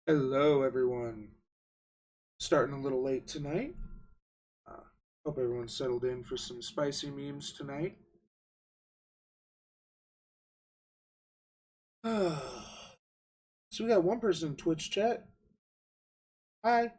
Hello, everyone. Starting a little late tonight. Uh, Hope everyone's settled in for some spicy memes tonight. So we got one person in Twitch chat. Hi.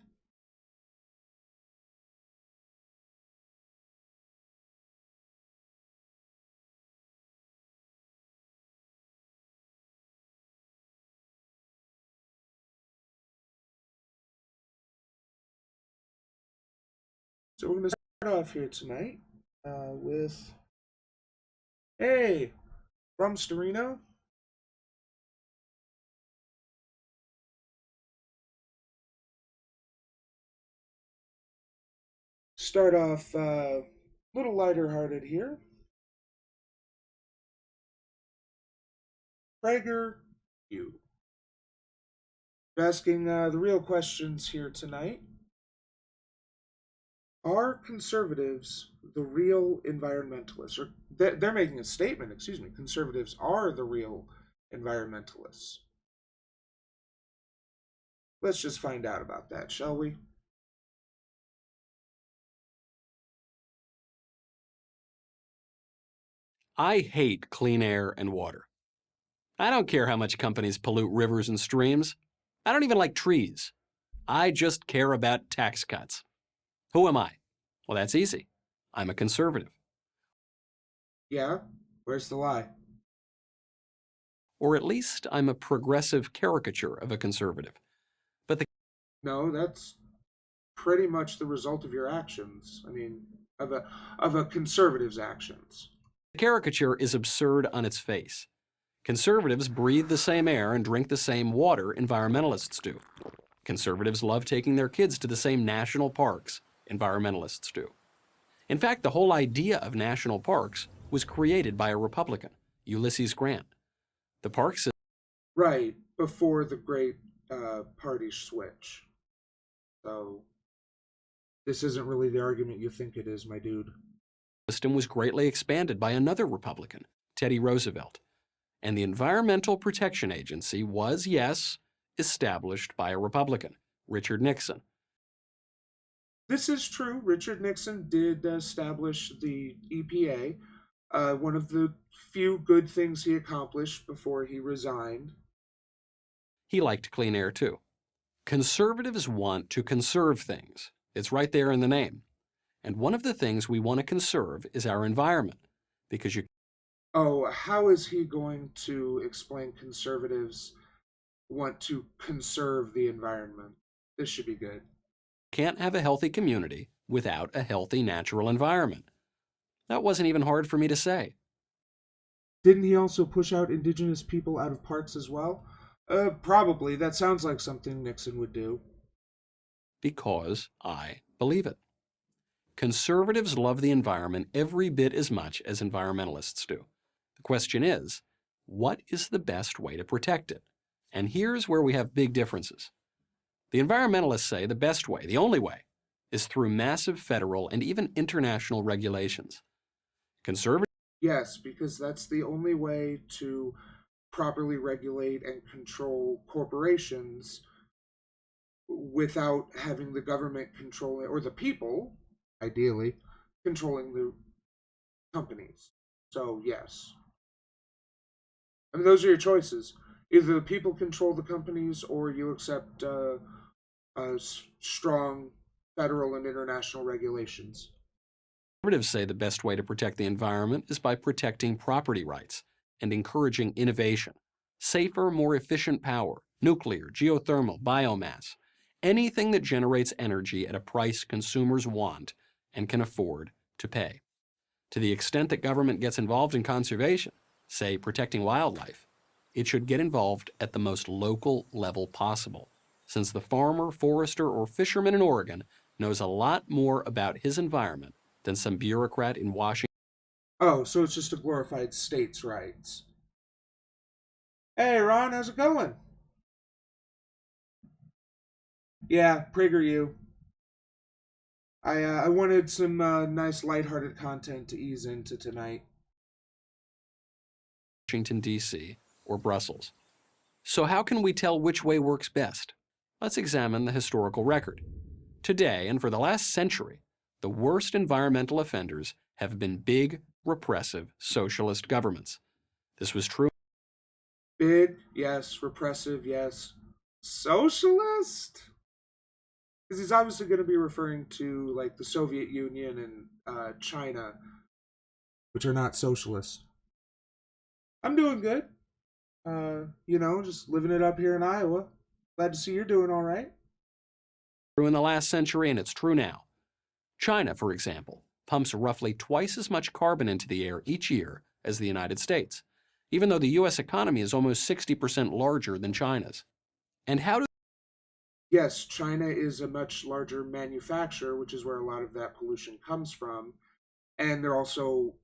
So we're gonna start off here tonight with hey from Storino. Start off a little lighter hearted here. Prager U. Asking the real questions here tonight. Are conservatives the real environmentalists? Or they're making a statement, excuse me. Conservatives are the real environmentalists. Let's just find out about that, shall we? I hate clean air and water. I don't care how much companies pollute rivers and streams. I don't even like trees. I just care about tax cuts. Who am I? Well, that's easy. I'm a conservative. Yeah? Where's the lie? Or at least I'm a progressive caricature of a conservative. But the No, that's pretty much the result of your actions. I mean, of a conservative's actions. caricature is absurd on its face. Conservatives breathe the same air and drink the same water environmentalists do. Conservatives love taking their kids to the same national parks environmentalists do. In fact, the whole idea of national parks was created by a Republican, Ulysses Grant. The park Right, before the great party switch. So, this isn't really the argument you think it is, my dude. system was greatly expanded by another Republican, Teddy Roosevelt. And the Environmental Protection Agency was, yes, established by a Republican, Richard Nixon. This is true. Richard Nixon did establish the EPA, one of the few good things he accomplished before he resigned. He liked clean air too. Conservatives want to conserve things. It's right there in the name. And one of the things we want to conserve is our environment, because you Oh, how is he going to explain conservatives want to conserve the environment? This should be good. can't have a healthy community without a healthy natural environment. That wasn't even hard for me to say. Didn't he also push out indigenous people out of parks as well? Probably. That sounds like something Nixon would do. Because I believe it. Conservatives love the environment every bit as much as environmentalists do. The question is, what is the best way to protect it? And here's where we have big differences. The environmentalists say the best way, the only way, is through massive federal and even international regulations. Conservatives Yes, because that's the only way to properly regulate and control corporations without having the government controlling, or the people, ideally, controlling the companies. So, yes. I mean, those are your choices. Either the people control the companies or you accept strong federal and international regulations. say the best way to protect the environment is by protecting property rights and encouraging innovation, safer, more efficient power, nuclear, geothermal, biomass, anything that generates energy at a price consumers want and can afford to pay. To the extent that government gets involved in conservation, say protecting wildlife, it should get involved at the most local level possible, since the farmer, forester, or fisherman in Oregon knows a lot more about his environment than some bureaucrat in Washington. Oh, so it's just a glorified states' rights. Hey, Ron, how's it going? Yeah, Prager U. I wanted some nice lighthearted content to ease into tonight. D.C. or Brussels. So how can we tell which way works best? Let's examine the historical record. Today, and for the last century, the worst environmental offenders have been big, repressive, socialist governments. This was true. Big, yes. Repressive, yes. Socialist? Because he's obviously going to be referring to like the Soviet Union and China, which are not socialist. I'm doing good. Just living it up here in Iowa. Glad to see you're doing all right. In the last century, and it's true now. China, for example, pumps roughly twice as much carbon into the air each year as the United States, even though the U.S. economy is almost 60% larger than China's. And how do Yes, China is a much larger manufacturer, which is where a lot of that pollution comes from. And they're also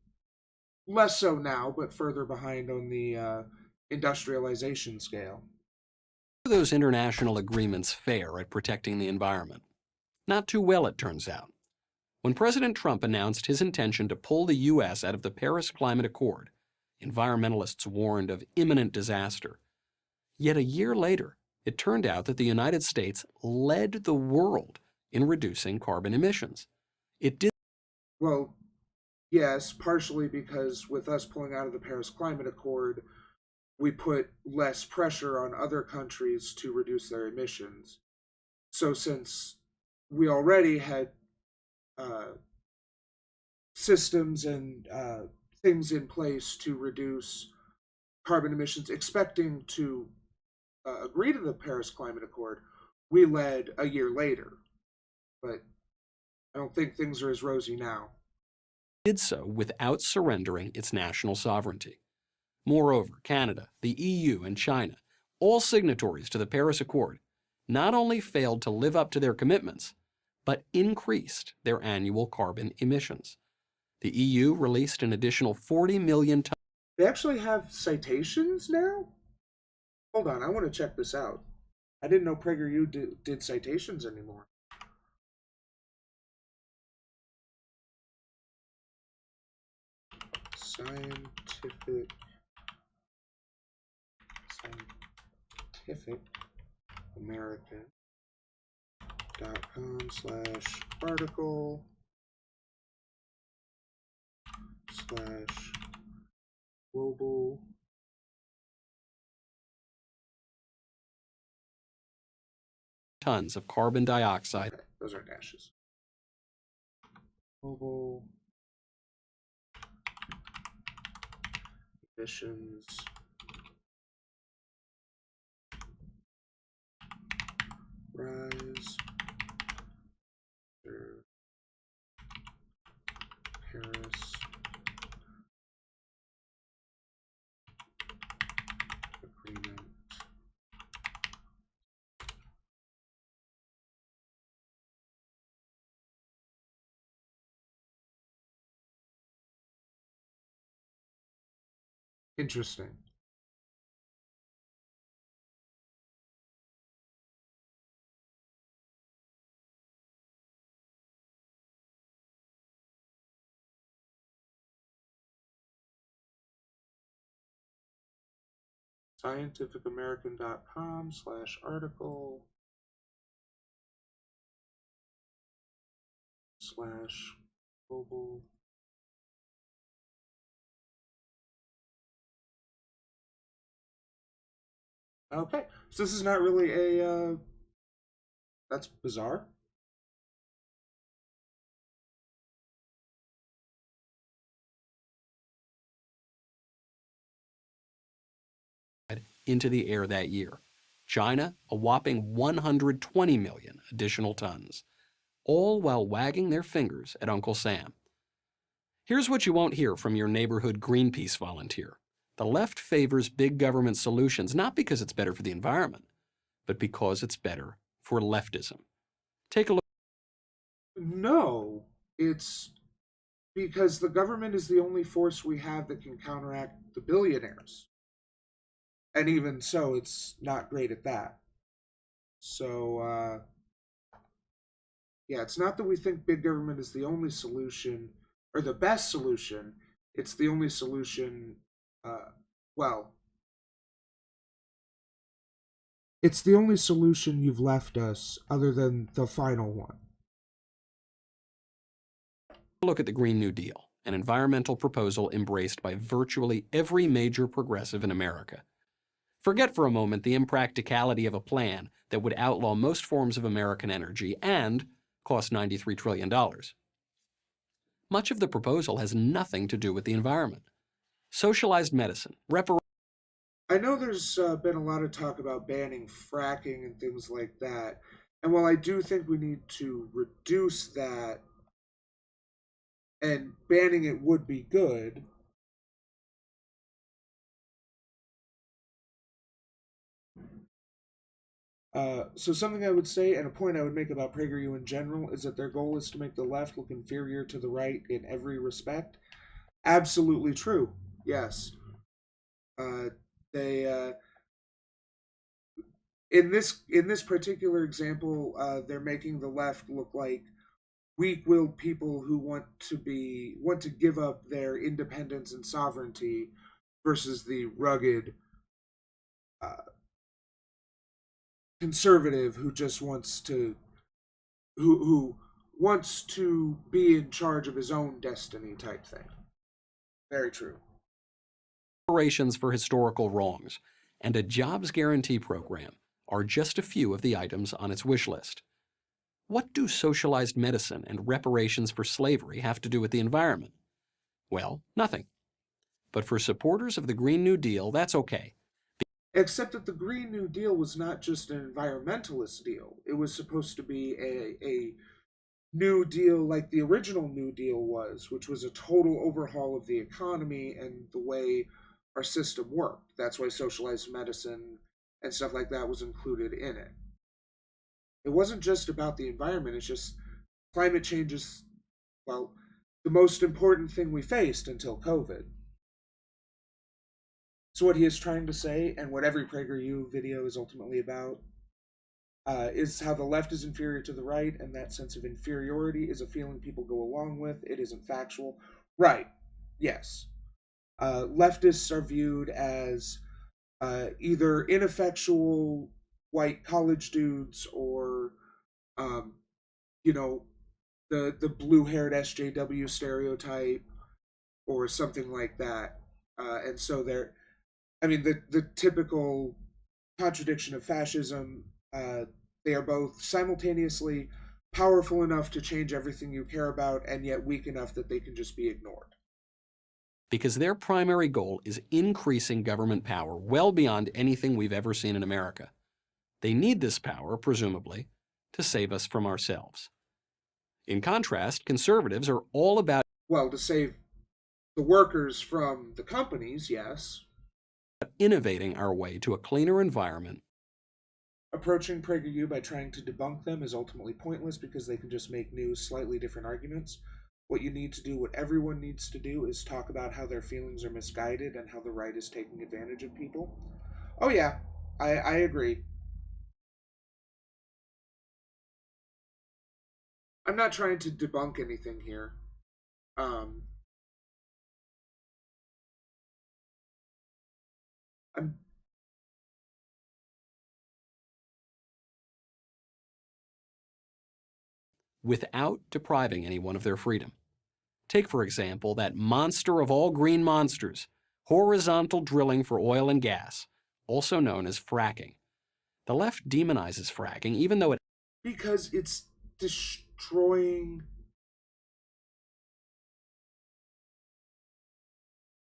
less so now, but further behind on the industrialization scale. those international agreements fare at protecting the environment? Not too well, it turns out. When President Trump announced his intention to pull the U.S. out of the Paris Climate Accord, environmentalists warned of imminent disaster. Yet a year later, it turned out that the United States led the world in reducing carbon emissions. It did. Well, yes, partially because with us pulling out of the Paris Climate Accord, we put less pressure on other countries to reduce their emissions. So since we already had systems and things in place to reduce carbon emissions, expecting to agree to the Paris Climate Accord, we led a year later. But I don't think things are as rosy now. Did so without surrendering its national sovereignty. Moreover, Canada, the EU, and China, all signatories to the Paris Accord, not only failed to live up to their commitments, but increased their annual carbon emissions. The EU released an additional 40 million tons. They actually have citations now? Hold on, I want to check this out. I didn't know Prager U did citations anymore. Scientific American.com/article / global tons of carbon dioxide. Okay, those are dashes. Global emissions rise after Paris Agreement. Interesting. scientificamerican.com/article / global Okay, so this is not really a that's bizarre. Into the air that year. China, a whopping 120 million additional tons, all while wagging their fingers at Uncle Sam. Here's what you won't hear from your neighborhood Greenpeace volunteer. The left favors big government solutions not because it's better for the environment, but because it's better for leftism. Take a look. No, it's because the government is the only force we have that can counteract the billionaires. And even so, it's not great at that. So, yeah, it's not that we think big government is the only solution or the best solution. It's the only solution, well, It's the only solution you've left us other than the final one. Look at the Green New Deal, an environmental proposal embraced by virtually every major progressive in America. Forget for a moment the impracticality of a plan that would outlaw most forms of American energy and cost $93 trillion. Much of the proposal has nothing to do with the environment. Socialized medicine, I know there's been a lot of talk about banning fracking and things like that. And while I do think we need to reduce that, and banning it would be good, so something I would say, and a point I would make about Prager U in general, is that their goal is to make the left look inferior to the right in every respect. Absolutely true. Yes. Uh, they in this particular example, they're making the left look like weak-willed people who want to give up their independence and sovereignty versus the rugged uh, conservative who just who wants to be in charge of his own destiny type thing. Very true. reparations for historical wrongs, and a jobs guarantee program are just a few of the items on its wish list. What do socialized medicine and reparations for slavery have to do with the environment? Well, nothing. But for supporters of the Green New Deal, that's okay. Except that the Green New Deal was not just an environmentalist deal. It was supposed to be a New Deal like the original New Deal was, which was a total overhaul of the economy and the way our system worked. That's why socialized medicine and stuff like that was included in it. It wasn't just about the environment, it's just climate change is, well, the most important thing we faced until COVID. So, what he is trying to say, and what every Prager U video is ultimately about, is how the left is inferior to the right, and that sense of inferiority is a feeling people go along with. It isn't factual. Right. Yes. Leftists are viewed as either ineffectual white college dudes or, um, you know, the blue haired SJW stereotype or something like that. And so I mean, the typical contradiction of fascism. They are both simultaneously powerful enough to change everything you care about, and yet weak enough that they can just be ignored. Because their primary goal is increasing government power well beyond anything we've ever seen in America. They need this power, presumably, to save us from ourselves. In contrast, conservatives are all about Well, to save the workers from the companies, yes. innovating our way to a cleaner environment. Approaching PragerU by trying to debunk them is ultimately pointless because they can just make new, slightly different arguments. What you need to do, what everyone needs to do, is talk about how their feelings are misguided and how the right is taking advantage of people. Oh, yeah, I agree. I'm not trying to debunk anything here. Um, I'm without depriving anyone of their freedom. Take, for example, that monster of all green monsters, horizontal drilling for oil and gas, also known as fracking. The left demonizes fracking, even though it because it's destroying.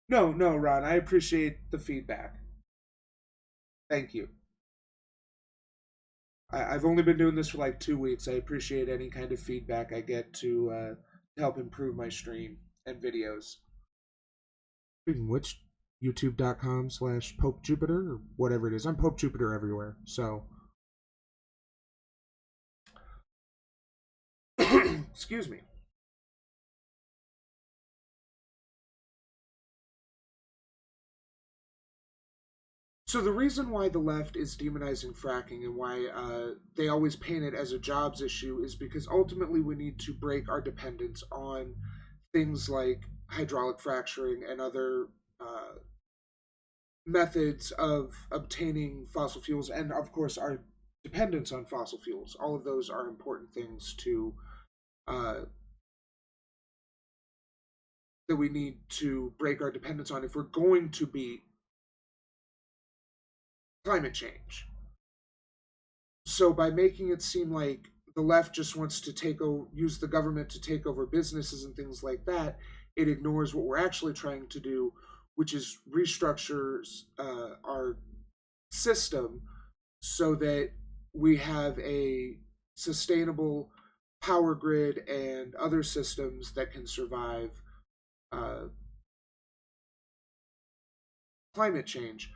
No, no, Ron. I appreciate the feedback. Thank you. I've only been doing this for like 2 weeks. I appreciate any kind of feedback I get to help improve my stream and videos. Speaking of which, youtube.com/popejupiter or whatever it is. I'm Pope Jupiter everywhere. So, excuse me. So the reason why the left is demonizing fracking and why they always paint it as a jobs issue is because ultimately we need to break our dependence on things like hydraulic fracturing and other methods of obtaining fossil fuels, and of course our dependence on fossil fuels. All of those are important things to uh, that we need to break our dependence on if we're going to beat climate change. So by making it seem like the left just wants to use the government to take over businesses and things like that, it ignores what we're actually trying to do, which is restructure our system so that we have a sustainable power grid and other systems that can survive uh, climate change.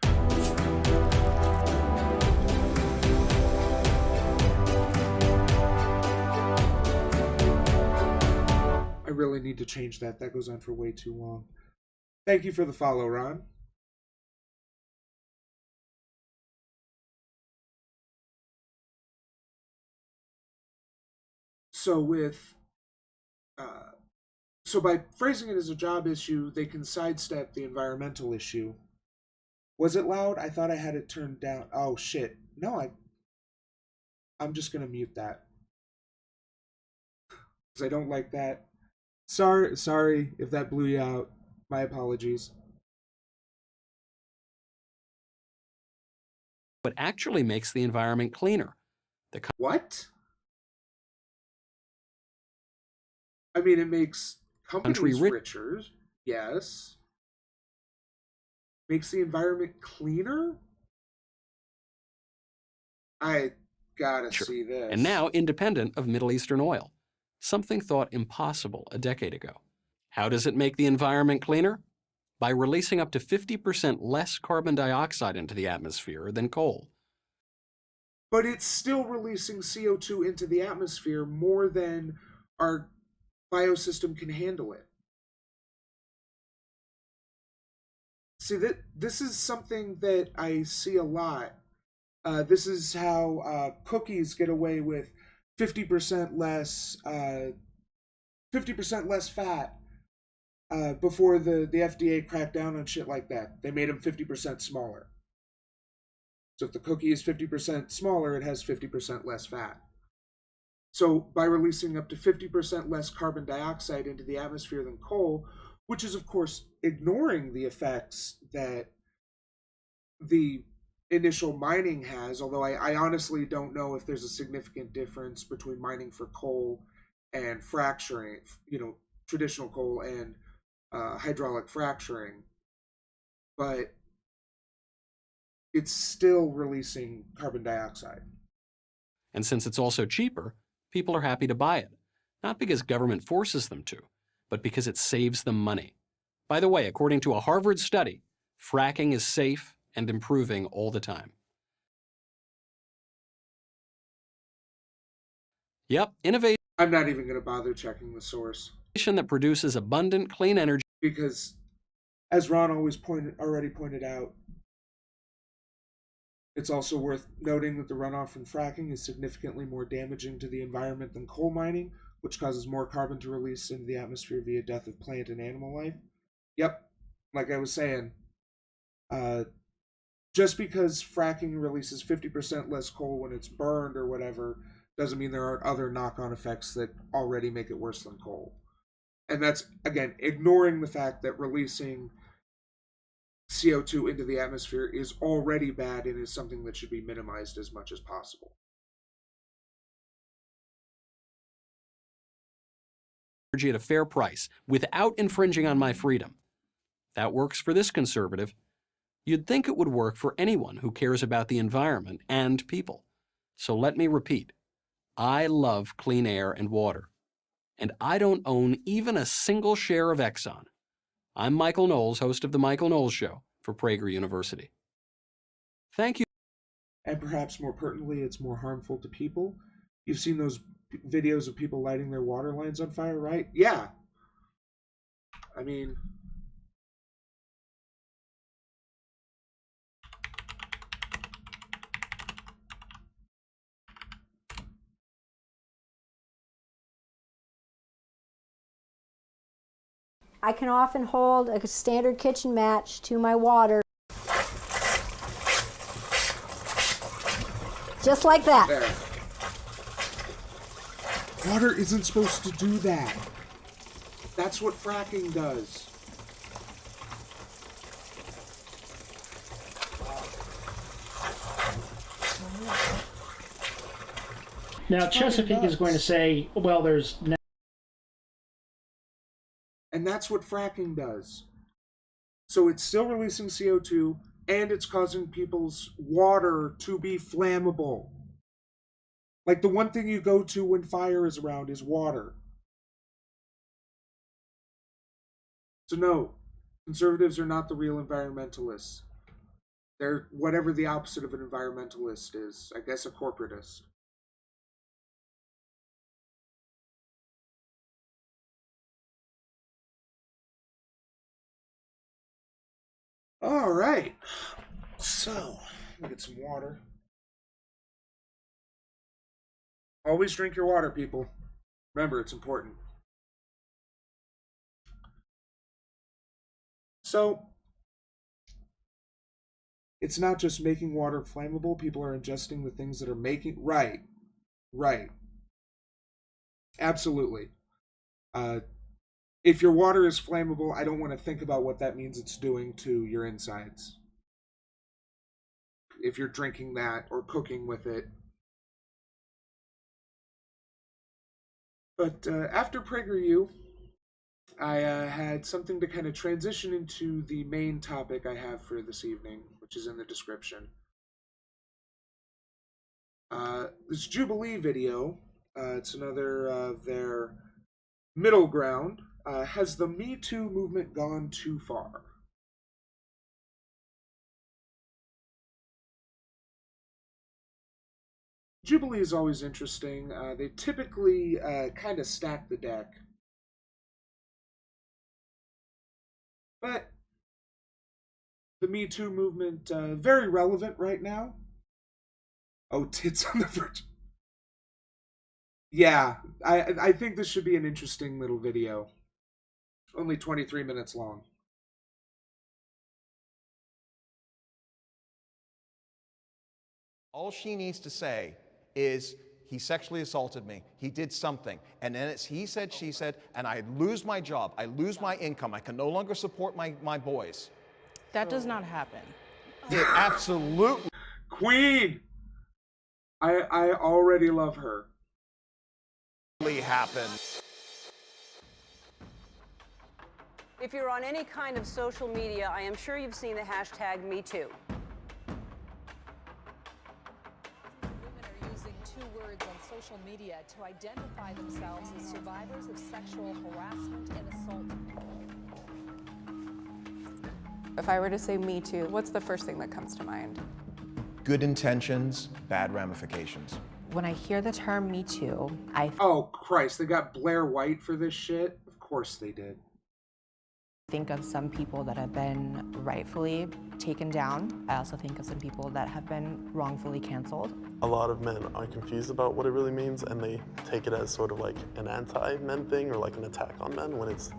I really need to change that. That goes on for way too long. Thank you for the follow, Ron. So so by phrasing it as a job issue, they can sidestep the environmental issue. Was it loud? I thought I had it turned down. Oh shit! No, I'm just gonna mute that because I don't like that. Sorry if that blew you out. My apologies. What actually makes the environment cleaner? What? I mean, it makes Country companies richer. Yes. Makes the environment cleaner? I gotta see this. And now independent of Middle Eastern oil, something thought impossible a decade ago. How does it make the environment cleaner? By releasing up to 50% less carbon dioxide into the atmosphere than coal. But it's still releasing CO2 into the atmosphere more than our biosystem can handle it. See, this is something that I see a lot. This is how cookies get away with 50% less 50% less fat before the FDA cracked down on shit like that. They made them 50% smaller. So if the cookie is 50% smaller, it has 50% less fat. So by releasing up to 50% less carbon dioxide into the atmosphere than coal, which is of course ignoring the effects that the initial mining has, although I honestly don't know if there's a significant difference between mining for coal and fracturing, traditional coal and hydraulic fracturing, but it's still releasing carbon dioxide. And since it's also cheaper, people are happy to buy it, not because government forces them to, but because it saves them money. By the way, according to a Harvard study, fracking is safe and improving all the time. Yep, innovation. I'm not even going to bother checking the source. That produces abundant clean energy. Because, as Ron already pointed out, it's also worth noting that the runoff from fracking is significantly more damaging to the environment than coal mining, which causes more carbon to release into the atmosphere via death of plant and animal life. Yep, like I was saying, just because fracking releases 50% less coal when it's burned or whatever, doesn't mean there aren't other knock-on effects that already make it worse than coal. And that's, again, ignoring the fact that releasing CO2 into the atmosphere is already bad and is something that should be minimized as much as possible. Energy at a fair price without infringing on my freedom. That works for this conservative. You'd think it would work for anyone who cares about the environment and people. So let me repeat, I love clean air and water. And I don't own even a single share of Exxon. I'm Michael Knowles, host of The Michael Knowles Show for Prager University. Thank you. And perhaps more pertinently, it's more harmful to people. You've seen those videos of people lighting their water lines on fire, right? Yeah. I mean, I can often hold a standard kitchen match to my water. Just like that. There. Water isn't supposed to do that. That's what fracking does. Now, Chesapeake is going to say, well, there's... And that's what fracking does. So it's still releasing CO2, and it's causing people's water to be flammable. Like, the one thing you go to when fire is around is water. So no, conservatives are not the real environmentalists. They're whatever the opposite of an environmentalist is. I guess a corporatist. All right. So, let me get some water. Always drink your water, people. Remember, it's important. So, it's not just making water flammable. People are ingesting the things that are making... Right. Absolutely. If your water is flammable, I don't want to think about what that means it's doing to your insides. If you're drinking that or cooking with it. But after Prager U, I had something to kind of transition into the main topic I have for this evening, which is in the description. This Jubilee video, it's another of their middle ground. Has the Me Too movement gone too far? Jubilee is always interesting. They typically kind of stack the deck. But the Me Too movement, very relevant right now. Oh, tits on the virgin. Yeah, I think this should be an interesting little video. Only 23 minutes long. All she needs to say is, he sexually assaulted me, he did something, and then it's he said, she said, and I lose my job, I lose my income, I can no longer support my boys. That does not happen. It absolutely Queen! I already love her. happened. If you're on any kind of social media, I am sure you've seen the hashtag #MeToo. Women are using 2 words on social media to identify themselves as survivors of sexual harassment and assault. If I were to say Me Too, what's the first thing that comes to mind? Good intentions, bad ramifications. When I hear the term Me Too, I Oh, Christ, they got Blair White for this shit? Of course they did. think of some people that have been rightfully taken down. I also think of some people that have been wrongfully canceled. A lot of men are confused about what it really means, and they take it as sort of like an anti-men thing or like an attack on men, when it's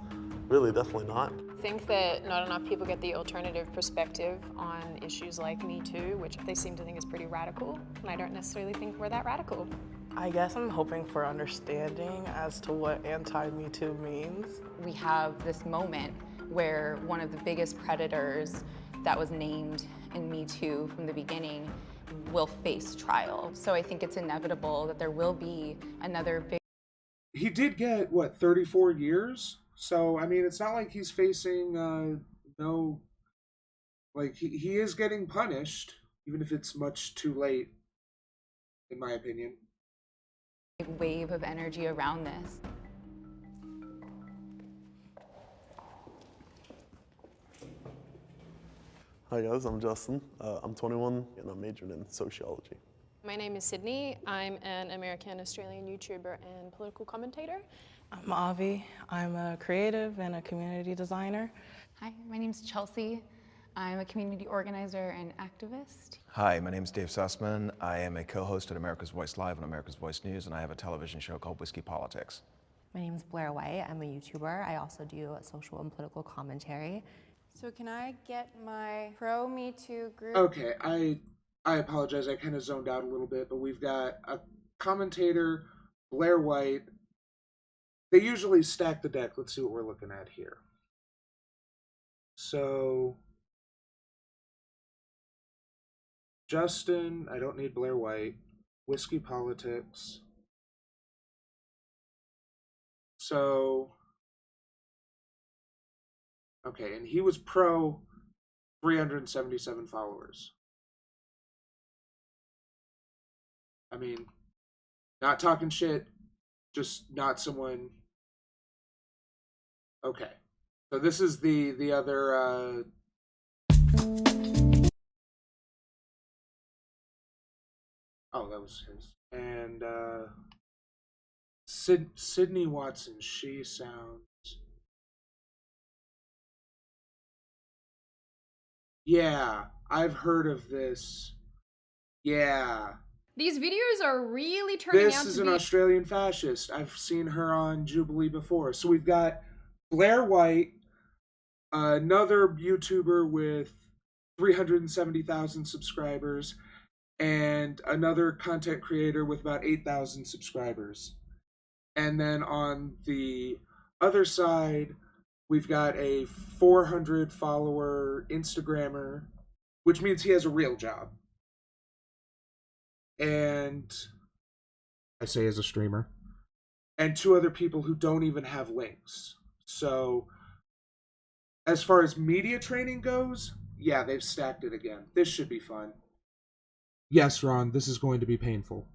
really definitely not. I think that not enough people get the alternative perspective on issues like Me Too, which they seem to think is pretty radical, and I don't necessarily think we're that radical. I guess I'm hoping for understanding as to what anti-Me Too means. We have this moment where one of the biggest predators that was named in Me Too from the beginning will face trial. So I think it's inevitable that there will be another big... He did get, what, 34 years? So, I mean, it's not like he's facing, no... Like, he is getting punished, even if it's much too late, in my opinion. wave of energy around this. Hi guys, I'm Justin. I'm 21 and I'm majoring in sociology. My name is Sydney. I'm an American-Australian YouTuber and political commentator. I'm Avi. I'm a creative and a community designer. Hi, my name's Chelsea. I'm a community organizer and activist. Hi, my name is Dave Sussman. I am a co-host at America's Voice Live and America's Voice News, and I have a television show called Whiskey Politics. My name is Blair White. I'm a YouTuber. I also do a social and political commentary. So can I get my pro Me Too group? Okay, I I apologize, I kind of zoned out a little bit, but we've got a commentator, Blair White. They usually stack the deck. Let's see what we're looking at here. So, Justin, I don't need Blair White. Whiskey Politics. So, okay, and he was pro 377 followers. I mean, not talking shit, just not someone. Okay, so this is the other. Oh, that was his. And Sydney Watson. She sounds. Yeah, I've heard of this. Yeah. These videos are really turning out to be... This is an Australian fascist. I've seen her on Jubilee before. So we've got Blair White, another YouTuber with 370,000 subscribers, and another content creator with about 8,000 subscribers. And then on the other side, we've got a 400 follower Instagrammer, which means he has a real job. And I say as a streamer. And 2 other people who don't even have links. So as far as media training goes, yeah, they've stacked it again. This should be fun. Yes, Ron, this is going to be painful.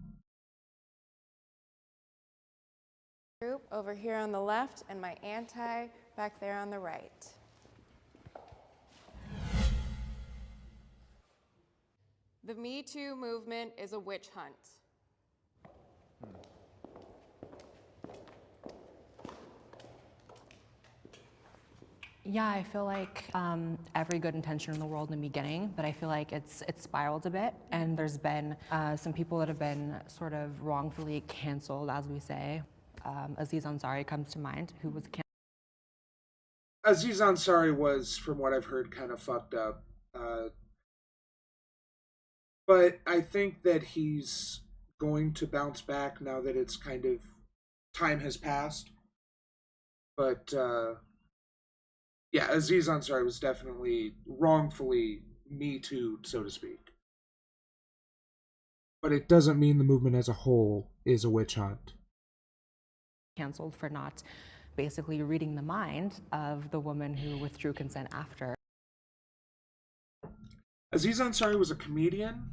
Group over here on the left and my anti back there on the right. The Me Too movement is a witch hunt. Yeah, I feel like every good intention in the world in the beginning, but I feel like it's spiraled a bit, and there's been some people that have been sort of wrongfully canceled, as we say. Aziz Ansari comes to mind, who was canceled. Aziz Ansari was, from what I've heard, kind of fucked up. But I think that he's going to bounce back now that it's kind of time has passed. But yeah, Aziz Ansari was definitely wrongfully Me Too, so to speak. But it doesn't mean the movement as a whole is a witch hunt. Canceled for not basically reading the mind of the woman who withdrew consent after. Aziz Ansari was a comedian.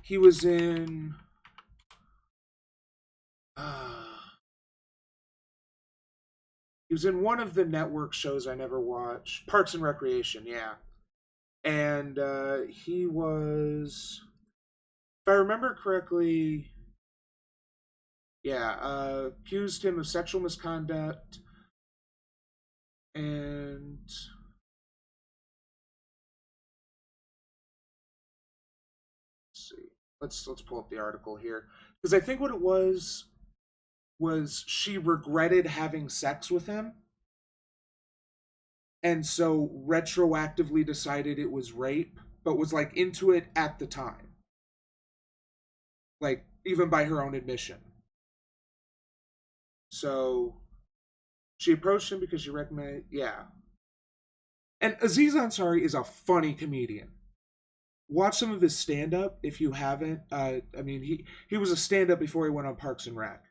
He was in one of the network shows I never watched, Parks and Recreation, yeah. And he was, if I remember correctly, yeah, accused him of sexual misconduct and let's pull up the article here, because I think what it was she regretted having sex with him, and so retroactively decided it was rape, but was like into it at the time, like even by her own admission. So she approached him because she recognized, yeah. And Aziz Ansari is a funny comedian. Watch some of his stand-up if you haven't. I mean, he was a stand-up before he went on Parks and Rec.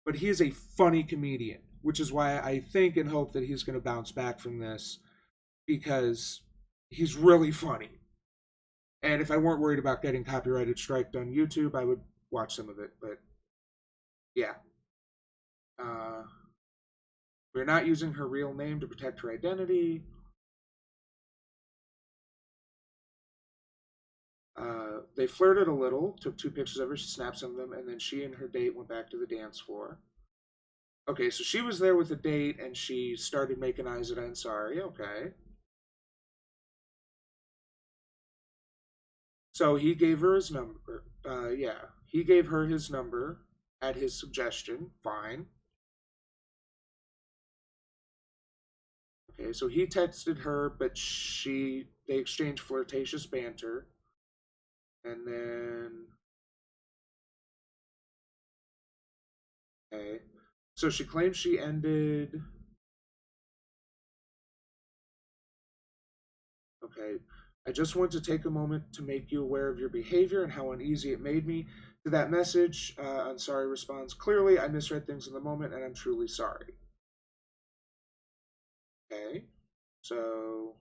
But he is a funny comedian, which is why I think and hope that he's going to bounce back from this, because he's really funny. And if I weren't worried about getting copyrighted striked on YouTube, I would watch some of it. But yeah. We're not using her real name to protect her identity. They flirted a little, took 2 pictures of her, she snapped some of them, and then she and her date went back to the dance floor. Okay, so she was there with the date, and she started making eyes at Ansari. Okay. So he gave her his number. Yeah, he gave her his number at his suggestion. Fine. Okay, so he texted her, but they exchanged flirtatious banter. And then... Okay. So she claims she ended... Okay. I just want to take a moment to make you aware of your behavior and how uneasy it made me. To that message, Ansari responds, clearly, I misread things in the moment, and I'm truly sorry. Okay. So...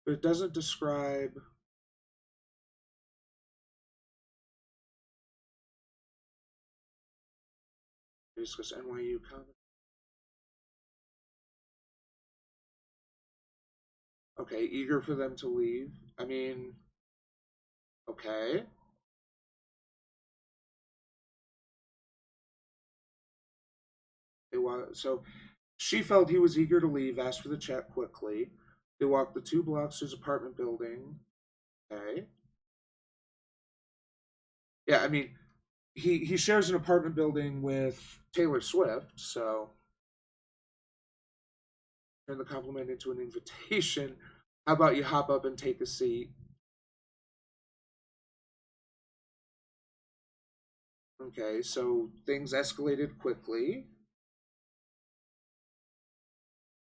But it doesn't describe... Discuss NYU comment. Okay, eager for them to leave. I mean, okay. So she felt he was eager to leave, asked for the chat quickly. They walked the 2 blocks to his apartment building. Okay. Yeah, I mean, he shares an apartment building with Taylor Swift, so turn the compliment into an invitation. How about you hop up and take a seat? Okay, so things escalated quickly.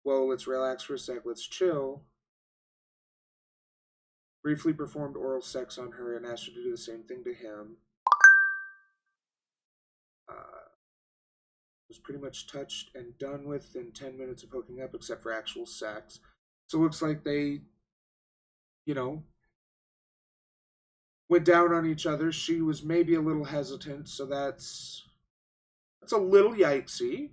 Whoa, let's relax for a sec, let's chill. Briefly performed oral sex on her and asked her to do the same thing to him. Was pretty much touched and done with in 10 minutes of hooking up, except for actual sex. So it looks like they, you know, went down on each other. She was maybe a little hesitant, so that's a little yikesy.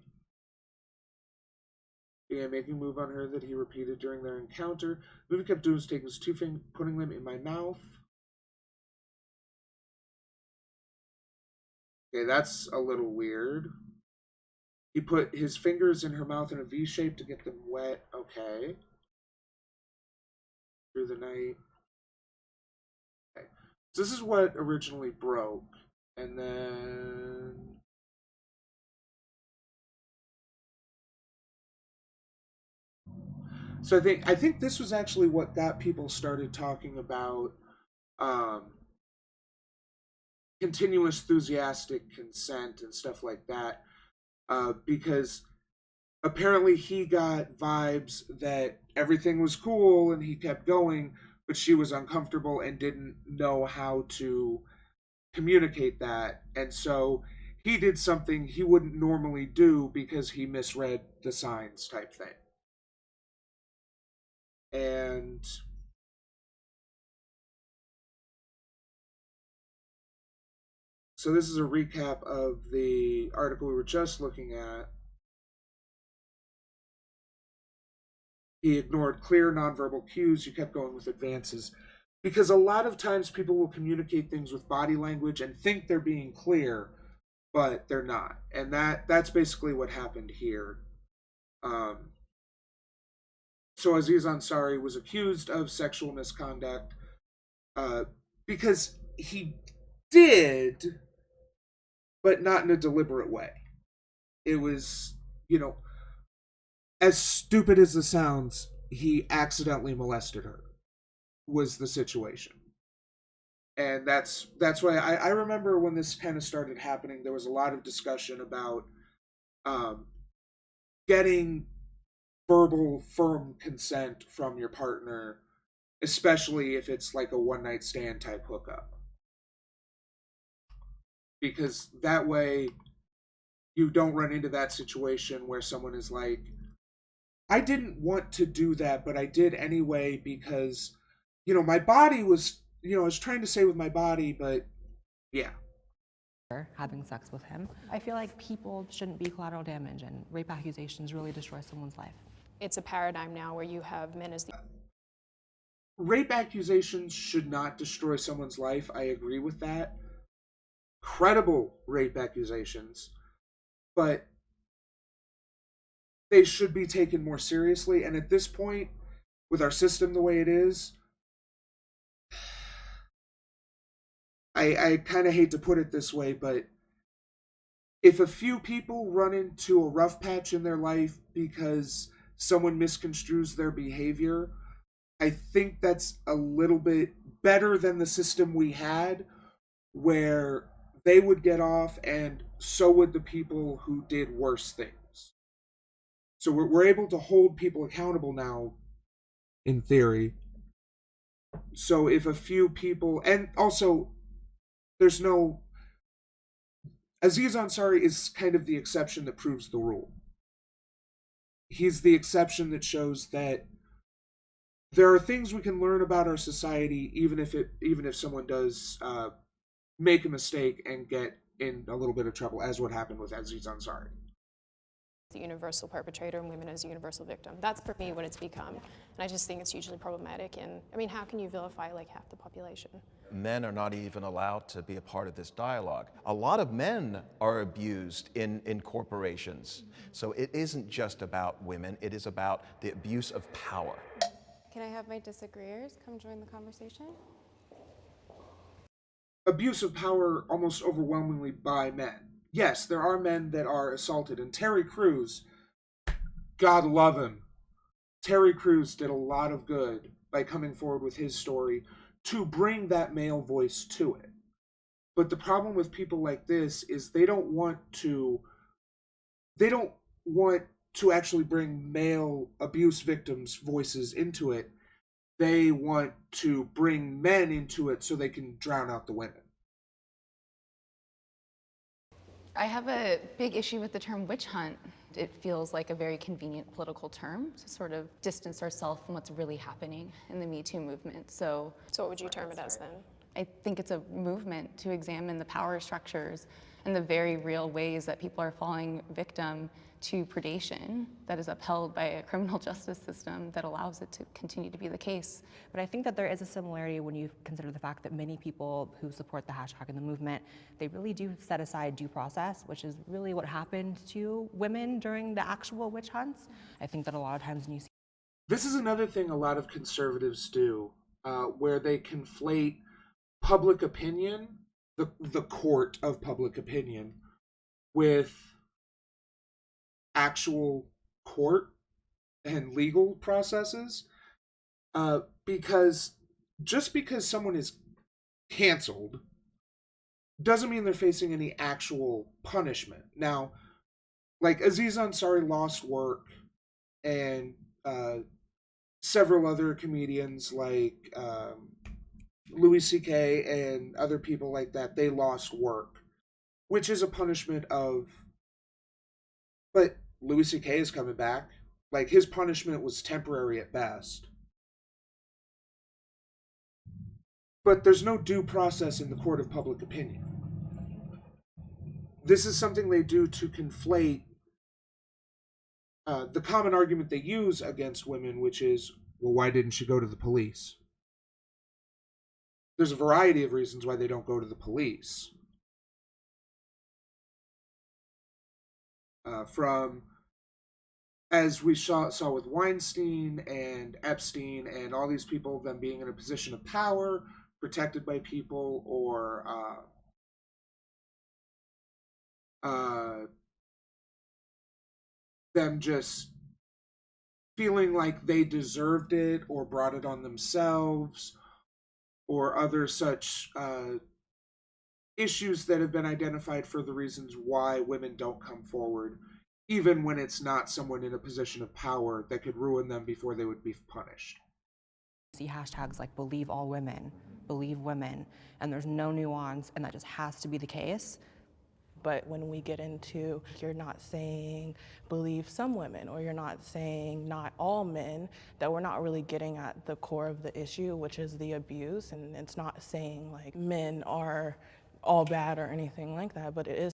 Began making a move on her that he repeated during their encounter. The move he kept doing was taking his 2 fingers, putting them in my mouth. Okay, that's a little weird. He put his fingers in her mouth in a V shape to get them wet. Okay. Through the night. Okay. So this is what originally broke. And then... So I think this was actually what got people started talking about continuous enthusiastic consent and stuff like that. Because apparently he got vibes that everything was cool and he kept going, but she was uncomfortable and didn't know how to communicate that. And so he did something he wouldn't normally do because he misread the signs type thing. And so this is a recap of the article we were just looking at. He ignored clear nonverbal cues. You kept going with advances. Because a lot of times people will communicate things with body language and think they're being clear, but they're not. And that's basically what happened here. So Aziz Ansari was accused of sexual misconduct because he did, but not in a deliberate way. It was, as stupid as it sounds, he accidentally molested her, was the situation. And that's why I remember when this kind of started happening, there was a lot of discussion about getting verbal, firm consent from your partner, especially if it's like a one-night stand type hookup. Because that way you don't run into that situation where someone is like, I didn't want to do that, but I did anyway because, my body was, I was trying to say with my body, but yeah. Having sex with him. I feel like people shouldn't be collateral damage, and rape accusations really destroy someone's life. It's a paradigm now where you have men as the... Rape accusations should not destroy someone's life. I agree with that. Credible rape accusations. But they should be taken more seriously. And at this point, with our system the way it is, I kind of hate to put it this way, but if a few people run into a rough patch in their life because someone misconstrues their behavior, I think that's a little bit better than the system we had, where they would get off and so would the people who did worse things. So we're able to hold people accountable now, in theory. So if a few people, and also there's no, Aziz Ansari is kind of the exception that proves the rule. He's the exception that shows that there are things we can learn about our society, even if someone does make a mistake and get in a little bit of trouble, as what happened with Aziz Ansari. The universal perpetrator and women as a universal victim. That's for me what it's become. And I just think it's hugely problematic. And I mean, how can you vilify like half the population? Men are not even allowed to be a part of this dialogue. A lot of men are abused in corporations. So it isn't just about women, it is about the abuse of power. Can I have my disagreeers come join the conversation? Abuse of power almost overwhelmingly by men. Yes, there are men that are assaulted, and Terry Crews, God love him, Terry Crews did a lot of good by coming forward with his story to bring that male voice to it. But the problem with people like this is they don't want to actually bring male abuse victims' voices into it. They want to bring men into it so they can drown out the women. I have a big issue with the term witch hunt. It feels like a very convenient political term to sort of distance ourselves from what's really happening in the Me Too movement. So what would you term it as then? I think it's a movement to examine the power structures and the very real ways that people are falling victim to predation that is upheld by a criminal justice system that allows it to continue to be the case. But I think that there is a similarity when you consider the fact that many people who support the hashtag and the movement, they really do set aside due process, which is really what happened to women during the actual witch hunts. I think that a lot of times when you see... This is another thing a lot of conservatives do, where they conflate public opinion, the court of public opinion, with actual court and legal processes, because just because someone is canceled doesn't mean they're facing any actual punishment. Now, like Aziz Ansari lost work, and several other comedians like Louis C.K. and other people like that, they lost work, which is a punishment of... But Louis C.K. is coming back. Like, his punishment was temporary at best. But there's no due process in the court of public opinion. This is something they do to conflate the common argument they use against women, which is, well, why didn't she go to the police? There's a variety of reasons why they don't go to the police. From, as we saw with Weinstein and Epstein and all these people, them being in a position of power, protected by people, or them just feeling like they deserved it or brought it on themselves, or other such issues that have been identified for the reasons why women don't come forward, even when it's not someone in a position of power that could ruin them before they would be punished. See hashtags like believe all women, believe women, and there's no nuance, and that just has to be the case. But when we get into, you're not saying believe some women, or you're not saying not all men, that we're not really getting at the core of the issue, which is the abuse. And it's not saying like men are all bad or anything like that, but it is.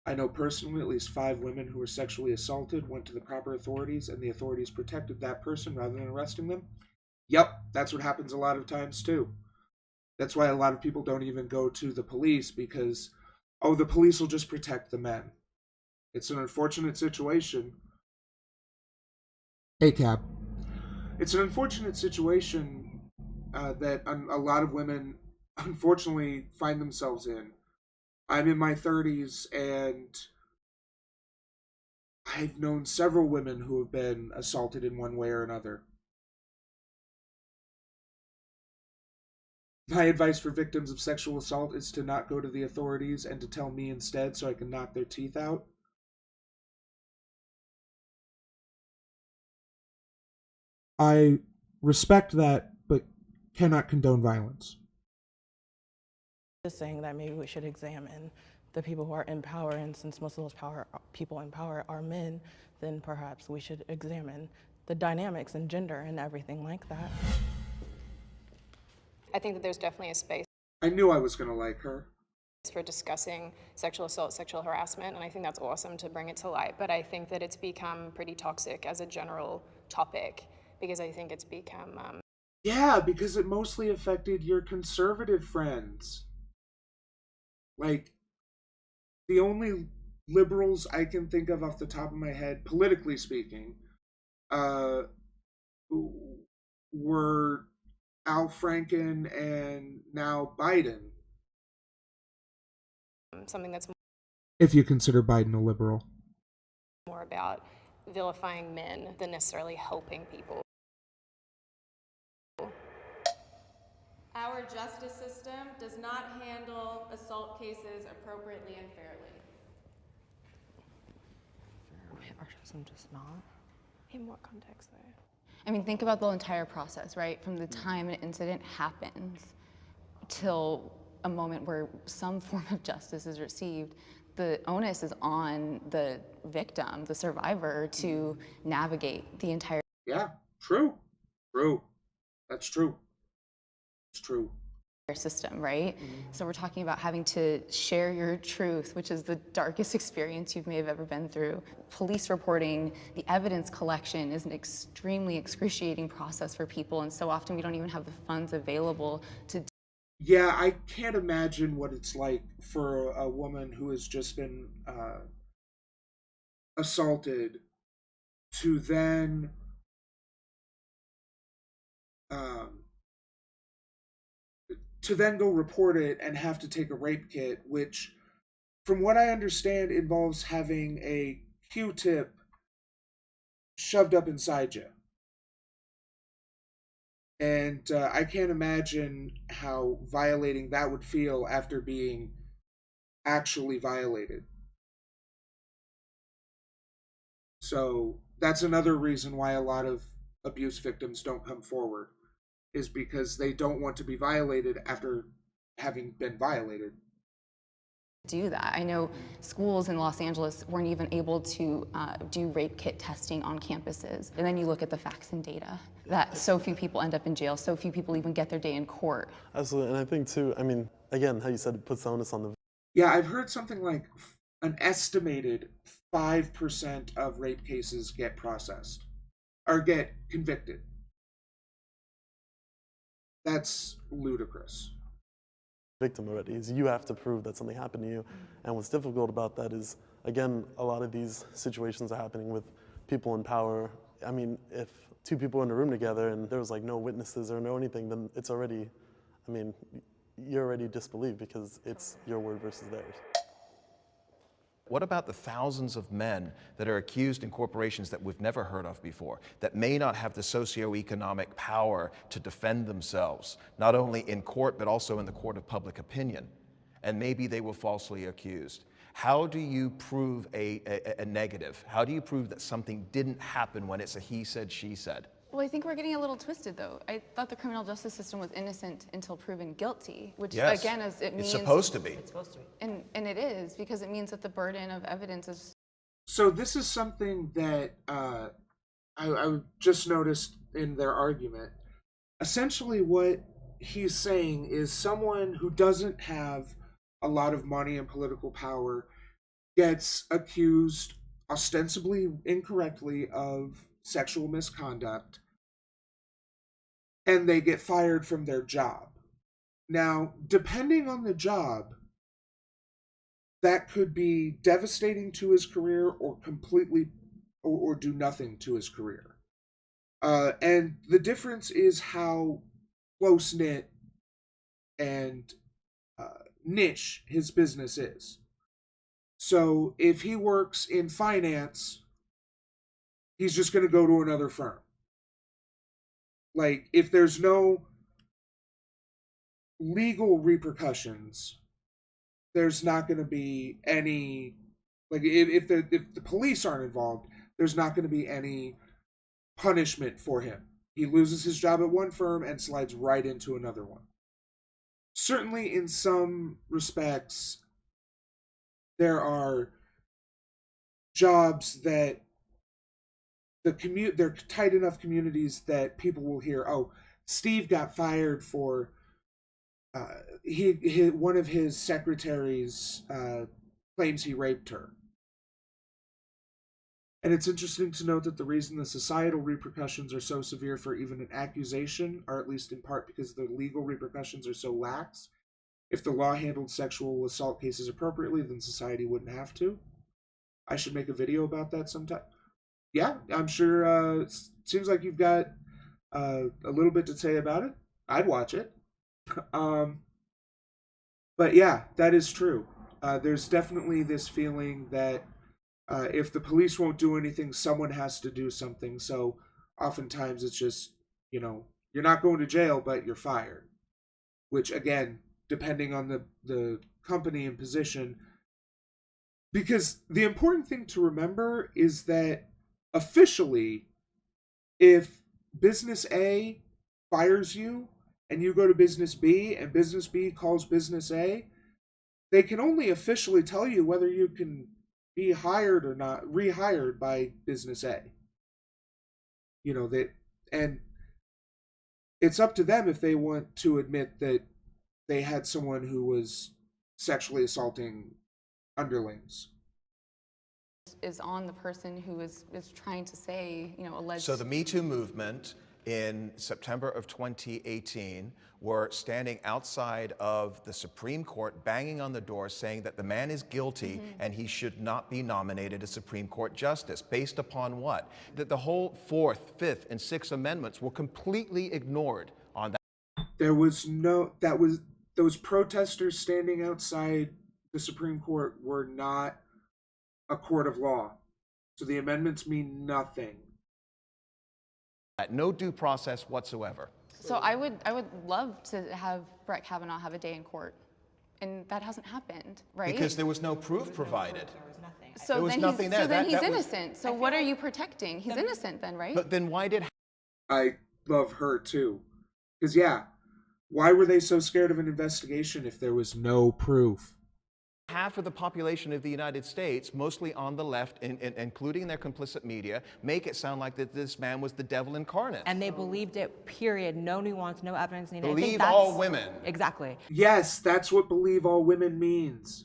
I know personally at least 5 women who were sexually assaulted went to the proper authorities, and the authorities protected that person rather than arresting them. Yep, that's what happens a lot of times too. That's why a lot of people don't even go to the police, because, oh, the police will just protect the men. It's an unfortunate situation. Hey, Cap. It's an unfortunate situation that a lot of women unfortunately find themselves in. I'm in my 30s, and I've known several women who have been assaulted in one way or another. My advice for victims of sexual assault is to not go to the authorities and to tell me instead so I can knock their teeth out. I respect that, but cannot condone violence. Just saying that maybe we should examine the people who are in power, and since most of those people in power are men, then perhaps we should examine the dynamics and gender and everything like that. I think that there's definitely a space I knew I was going to like her. for discussing sexual assault, sexual harassment, and I think that's awesome to bring it to light. But I think that it's become pretty toxic as a general topic because I think it's become... Yeah, because it mostly affected your conservative friends. Like, the only liberals I can think of off the top of my head, politically speaking, were Al Franken and now Biden. something that's If you consider Biden a liberal. more about vilifying men than necessarily helping people. Our justice system does not handle assault cases appropriately and fairly. Our system does not. In what context, though? I mean, think about the entire process, right? From the time an incident happens till a moment where some form of justice is received. The onus is on the victim, the survivor, to navigate the entire... Yeah, true. True. That's true. It's true. system, right? So we're talking about having to share your truth, which is the darkest experience you may have ever been through. Police reporting, the evidence collection is an extremely excruciating process for people, and so often we don't even have the funds available to... Yeah, I can't imagine what it's like for a woman who has just been assaulted to then go report it and have to take a rape kit, which, from what I understand, involves having a Q-tip shoved up inside you. And I can't imagine how violating that would feel after being actually violated. So that's another reason why a lot of abuse victims don't come forward, is because they don't want to be violated after having been violated. Do that. I know schools in Los Angeles weren't even able to do rape kit testing on campuses. And then you look at the facts and data, that so few people end up in jail, so few people even get their day in court. Absolutely, and I think too, I mean, again, how you said it puts the onus on the... Yeah, I've heard something like an estimated 5% of rape cases get processed, or get convicted. That's ludicrous. Victim already is you have to prove that something happened to you, and what's difficult about that is, again, a lot of these situations are happening with people in power. I mean, if two people are in a room together and there was like no witnesses or no anything, then it's already, I mean, you're already disbelieved because it's your word versus theirs. What about the thousands of men that are accused in corporations that we've never heard of before, that may not have the socioeconomic power to defend themselves, not only in court, but also in the court of public opinion, and maybe they were falsely accused? How do you prove a negative? How do you prove that something didn't happen when it's a he said, she said? Well, I think we're getting a little twisted, though. I thought the criminal justice system was innocent until proven guilty, which, yes, again, is it means... It's supposed to be. It's supposed to be. And it is, because it means that the burden of evidence is... So this is something that I just noticed in their argument. Essentially what he's saying is someone who doesn't have a lot of money and political power gets accused, ostensibly incorrectly, of sexual misconduct, and they get fired from their job. Now, depending on the job, that could be devastating to his career or completely or do nothing to his career. And the difference is how close-knit and niche his business is. So if he works in finance he's just going to go to another firm. Like, if there's no legal repercussions, there's not going to be any, like, if the police aren't involved, there's not going to be any punishment for him. He loses his job at one firm and slides right into another one. Certainly, in some respects, there are jobs that they're tight enough communities that people will hear, oh, Steve got fired for one of his secretaries claims he raped her. And it's interesting to note that the reason the societal repercussions are so severe for even an accusation are at least in part because the legal repercussions are so lax. If the law handled sexual assault cases appropriately, then society wouldn't have to. I should make a video about that sometime. Yeah, I'm sure. Seems like you've got a little bit to say about it. I'd watch it. But yeah, that is true. There's definitely this feeling that if the police won't do anything, someone has to do something. So oftentimes it's just, you're not going to jail, but you're fired. Which, again, depending on the company and position. Because the important thing to remember is that officially, if business A fires you and you go to business B and business B calls business A, they can only officially tell you whether you can be hired or not, rehired by business A. And it's up to them if they want to admit that they had someone who was sexually assaulting underlings. Is on the person who is trying to say, alleged. So the Me Too movement in September of 2018 were standing outside of the Supreme Court, banging on the door, saying that the man is guilty and he should not be nominated as Supreme Court Justice. Based upon what? That the whole Fourth, Fifth, and Sixth Amendments were completely ignored on that. Those protesters standing outside the Supreme Court were not a court of law. So the amendments mean nothing. No due process whatsoever. So I would love to have Brett Kavanaugh have a day in court, and that hasn't happened, right? Because there was no proof provided. So there was nothing there. So then he's innocent. So what are you protecting? He's innocent then, right? But then why did... I love her too. Because why were they so scared of an investigation if there was no proof? Half of the population of the United States, mostly on the left, including their complicit media, make it sound like that this man was the devil incarnate. And they believed it, period. No nuance, no evidence needed. Believe all women. Exactly. Yes, that's what believe all women means.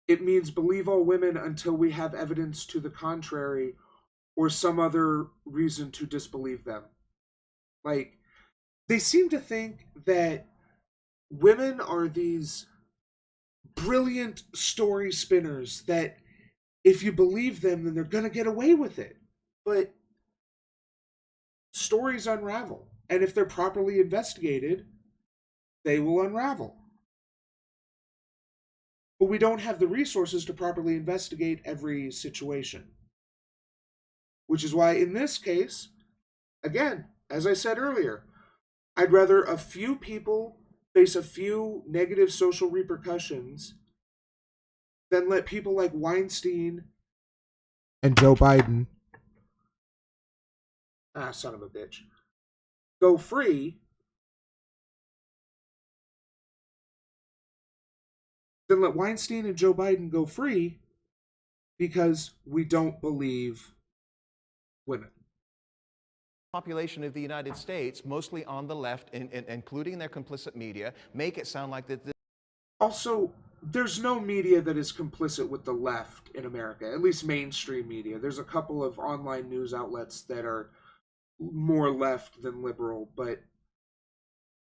It means believe all women until we have evidence to the contrary or some other reason to disbelieve them. Like, they seem to think that women are these brilliant story spinners that if you believe them, then they're going to get away with it. But stories unravel. And if they're properly investigated, they will unravel. But we don't have the resources to properly investigate every situation. Which is why in this case, again, as I said earlier, I'd rather a few people face a few negative social repercussions than let people like Weinstein and Joe Biden, son of a bitch, go free than let Weinstein and Joe Biden go free because we don't believe women. Population of the United States, mostly on the left, including their complicit media, make it sound like that. Also, there's no media that is complicit with the left in America, at least mainstream media. There's a couple of online news outlets that are more left than liberal, but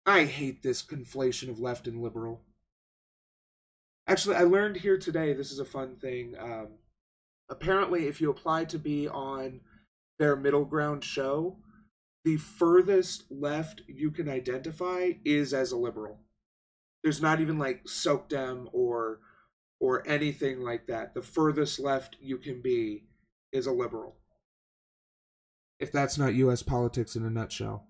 I hate this conflation of left and liberal. Actually, I learned here today, this is a fun thing. Apparently, if you apply to be on their middle ground show, the furthest left you can identify is as a liberal. There's not even like SOCDEM or or anything like that. The furthest left you can be is a liberal. If that's not U.S. politics in a nutshell.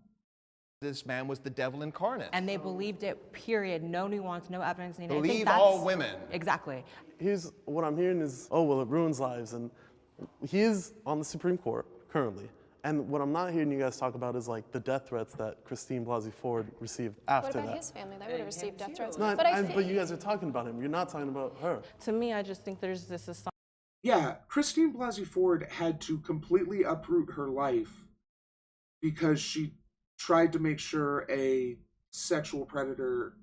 This man was the devil incarnate. And they believed it, period. No nuance, no evidence needed. Believe all women. Exactly. Here's what I'm hearing is, oh, well, it ruins lives. And he is on the Supreme Court currently. And what I'm not hearing you guys talk about is like the death threats that Christine Blasey Ford received after that. What about his family? They would have received death threats. No, But but you guys are talking about him. You're not talking about her. To me, I just think there's this assumption. Yeah, Christine Blasey Ford had to completely uproot her life because she tried to make sure a sexual predator,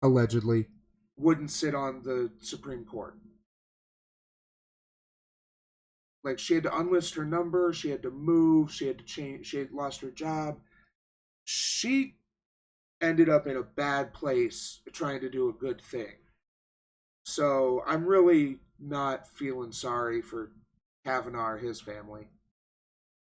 allegedly, wouldn't sit on the Supreme Court. Like, she had to unlist her number, she had to move, she had to change, she had lost her job. She ended up in a bad place trying to do a good thing. So I'm really not feeling sorry for Kavanaugh or his family.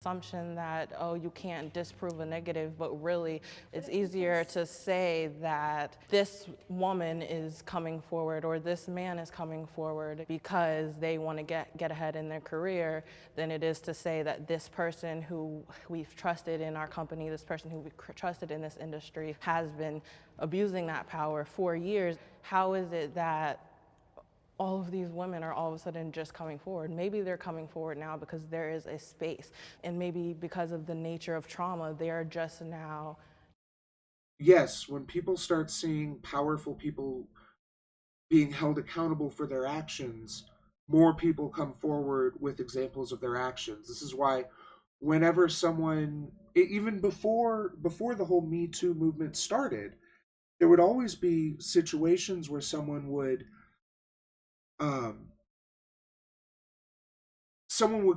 Assumption that, oh, you can't disprove a negative, but really it's easier to say that this woman is coming forward or this man is coming forward because they want to get ahead in their career than it is to say that this person who we've trusted in our company, this person who we've trusted in this industry has been abusing that power for years. How is it that all of these women are all of a sudden just coming forward? Maybe they're coming forward now because there is a space, and maybe because of the nature of trauma, they are just now. Yes, when people start seeing powerful people being held accountable for their actions, more people come forward with examples of their actions. This is why whenever someone, even before the whole Me Too movement started, there would always be situations where someone would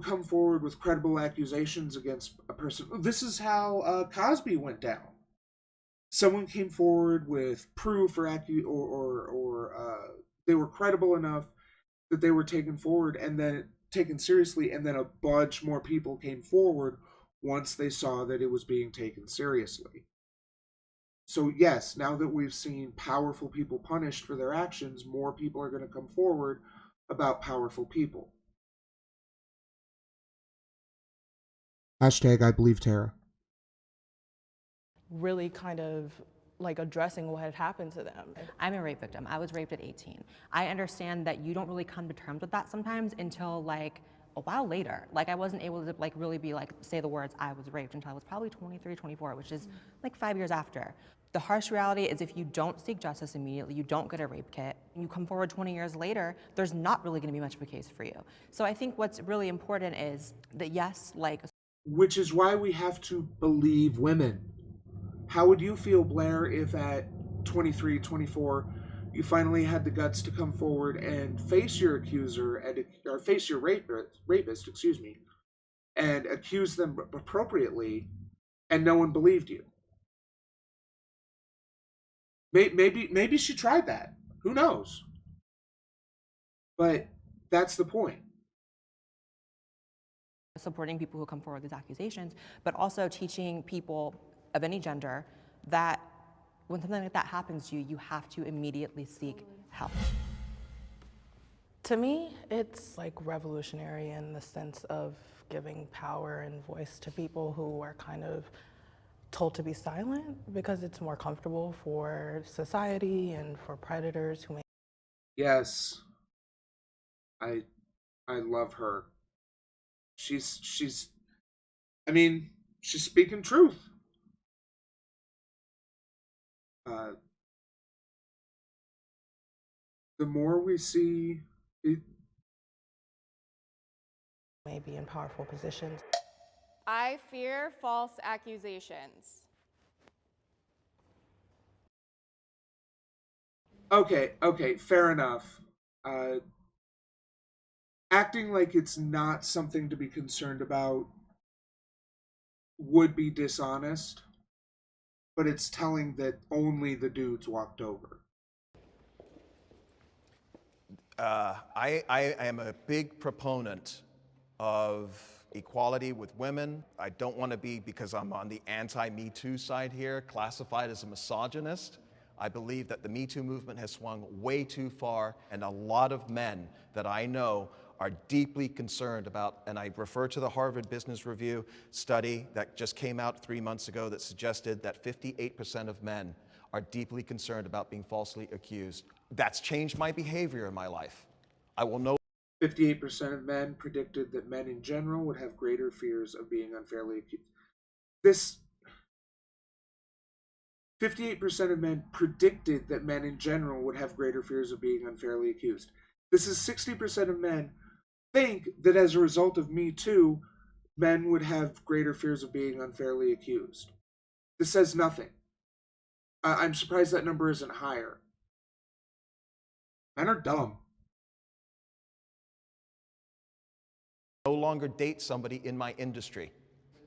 come forward with credible accusations against a person. This is how Cosby went down. Someone came forward with proof or they were credible enough that they were taken forward and then taken seriously, and then a bunch more people came forward once they saw that it was being taken seriously. So yes, now that we've seen powerful people punished for their actions, more people are going to come forward about powerful people. Hashtag IBelieveTara. Really kind of like addressing what had happened to them. I'm a rape victim. I was raped at 18. I understand that you don't really come to terms with that sometimes until like a while later. Like I wasn't able to like really be like, say the words I was raped until I was probably 23, 24, which is like 5 years after. The harsh reality is if you don't seek justice immediately, you don't get a rape kit, and you come forward 20 years later, there's not really gonna be much of a case for you. So I think what's really important is that yes, like. Which is why we have to believe women. How would you feel, Blair, if at 23, 24, you finally had the guts to come forward and face your accuser, or face your rapist, and accuse them appropriately, and no one believed you? Maybe she tried that. Who knows? But that's the point. Supporting people who come forward with accusations, but also teaching people of any gender that when something like that happens to you, you have to immediately seek help. To me, it's like revolutionary in the sense of giving power and voice to people who are kind of told to be silent because it's more comfortable for society and for predators who may. Yes. I love her. She's speaking truth. The more we see it, may be in powerful positions. I fear false accusations. Okay, fair enough. Acting like it's not something to be concerned about would be dishonest, but it's telling that only the dudes walked over. I am a big proponent of equality with women. I don't want to be, because I'm on the anti-Me Too side here, classified as a misogynist. I believe that the Me Too movement has swung way too far, and a lot of men that I know are deeply concerned about, and I refer to the Harvard Business Review study that just came out 3 months ago that suggested that 58% of men are deeply concerned about being falsely accused. That's changed my behavior in my life. I will no 58% of men predicted that men in general would have greater fears of being unfairly accused. This 58% of men predicted that men in general would have greater fears of being unfairly accused. This is 60% of men think that as a result of Me Too, men would have greater fears of being unfairly accused. This says nothing. I'm surprised that number isn't higher. Men are dumb. no longer date somebody in my industry.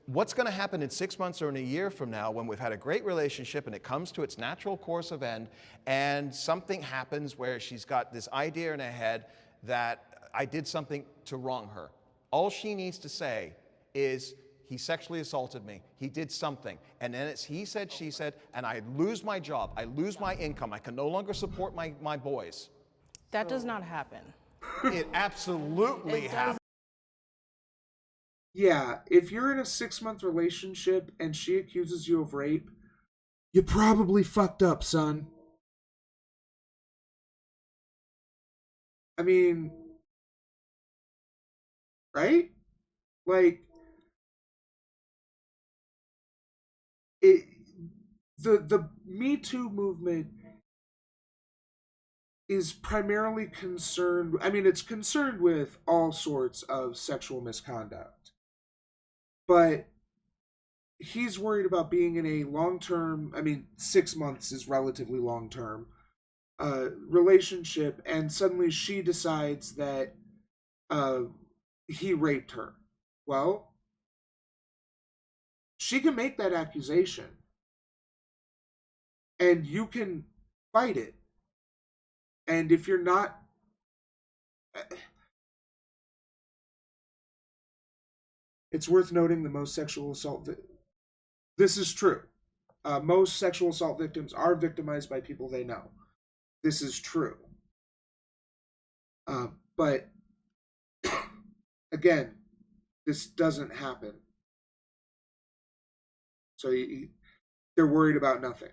What's going to happen in 6 months or in a year from now when we've had a great relationship and it comes to its natural course of end and something happens where she's got this idea in her head that I did something to wrong her? All she needs to say is, he sexually assaulted me, he did something, and then it's he said, she said, and I lose my job, I lose my income, I can no longer support my boys. That does not happen. It absolutely happens. Yeah, if you're in a 6-month relationship and she accuses you of rape, you probably fucked up, son. I mean, right? Like, the Me Too movement is primarily concerned, I mean, it's concerned with all sorts of sexual misconduct. But he's worried about being in a long-term, I mean, 6 months is relatively long-term, relationship, and suddenly she decides that he raped her. Well, she can make that accusation, and you can fight it. And if you're not... It's worth noting the most sexual assault... This is true. Most sexual assault victims are victimized by people they know. This is true. But, again, this doesn't happen. So they're worried about nothing.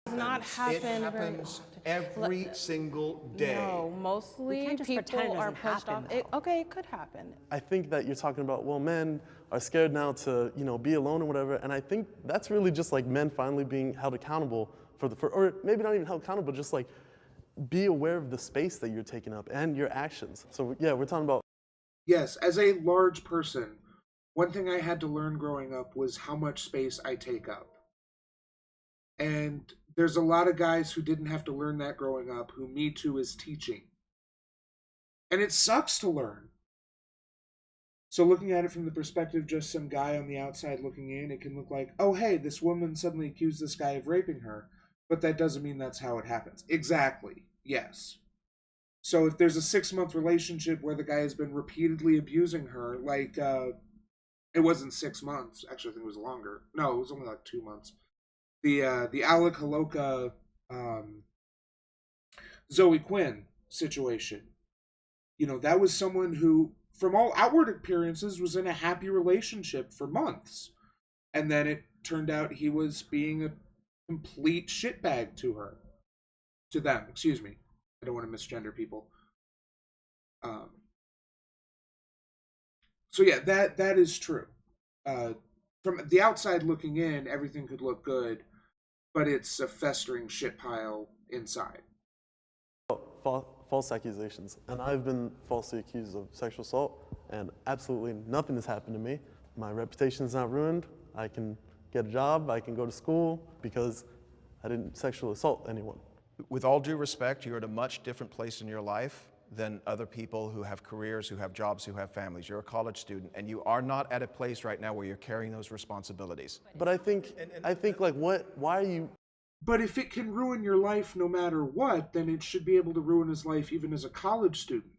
Does not happen. It happens every single day. No, mostly people are pushed off. Okay, it could happen. I think that you're talking about, well, men are scared now to, be alone or whatever, and I think that's really just like men finally being held accountable or maybe not even held accountable, just like be aware of the space that you're taking up and your actions. So yeah, we're talking about. Yes, as a large person, one thing I had to learn growing up was how much space I take up. And there's a lot of guys who didn't have to learn that growing up, who Me Too is teaching. And it sucks to learn. So looking at it from the perspective of just some guy on the outside looking in, it can look like, oh hey, this woman suddenly accused this guy of raping her, but that doesn't mean that's how it happens. Exactly, yes. So if there's a 6-month relationship where the guy has been repeatedly abusing her, like, it wasn't 6 months, actually I think it was longer. No, it was only like 2 months. The Alec Haloka, Zoe Quinn situation. That was someone who, from all outward appearances, was in a happy relationship for months. And then it turned out he was being a complete shitbag to her. To them, excuse me. I don't want to misgender people. So yeah, that is true. From the outside looking in, everything could look good, but it's a festering shit pile inside. False accusations, and I've been falsely accused of sexual assault, and absolutely nothing has happened to me. My reputation is not ruined. I can get a job, I can go to school, because I didn't sexually assault anyone. With all due respect, you're at a much different place in your life than other people who have careers, who have jobs, who have families. You're a college student, and you are not at a place right now where you're carrying those responsibilities. But I think like, why are you... But if it can ruin your life no matter what, then it should be able to ruin his life even as a college student.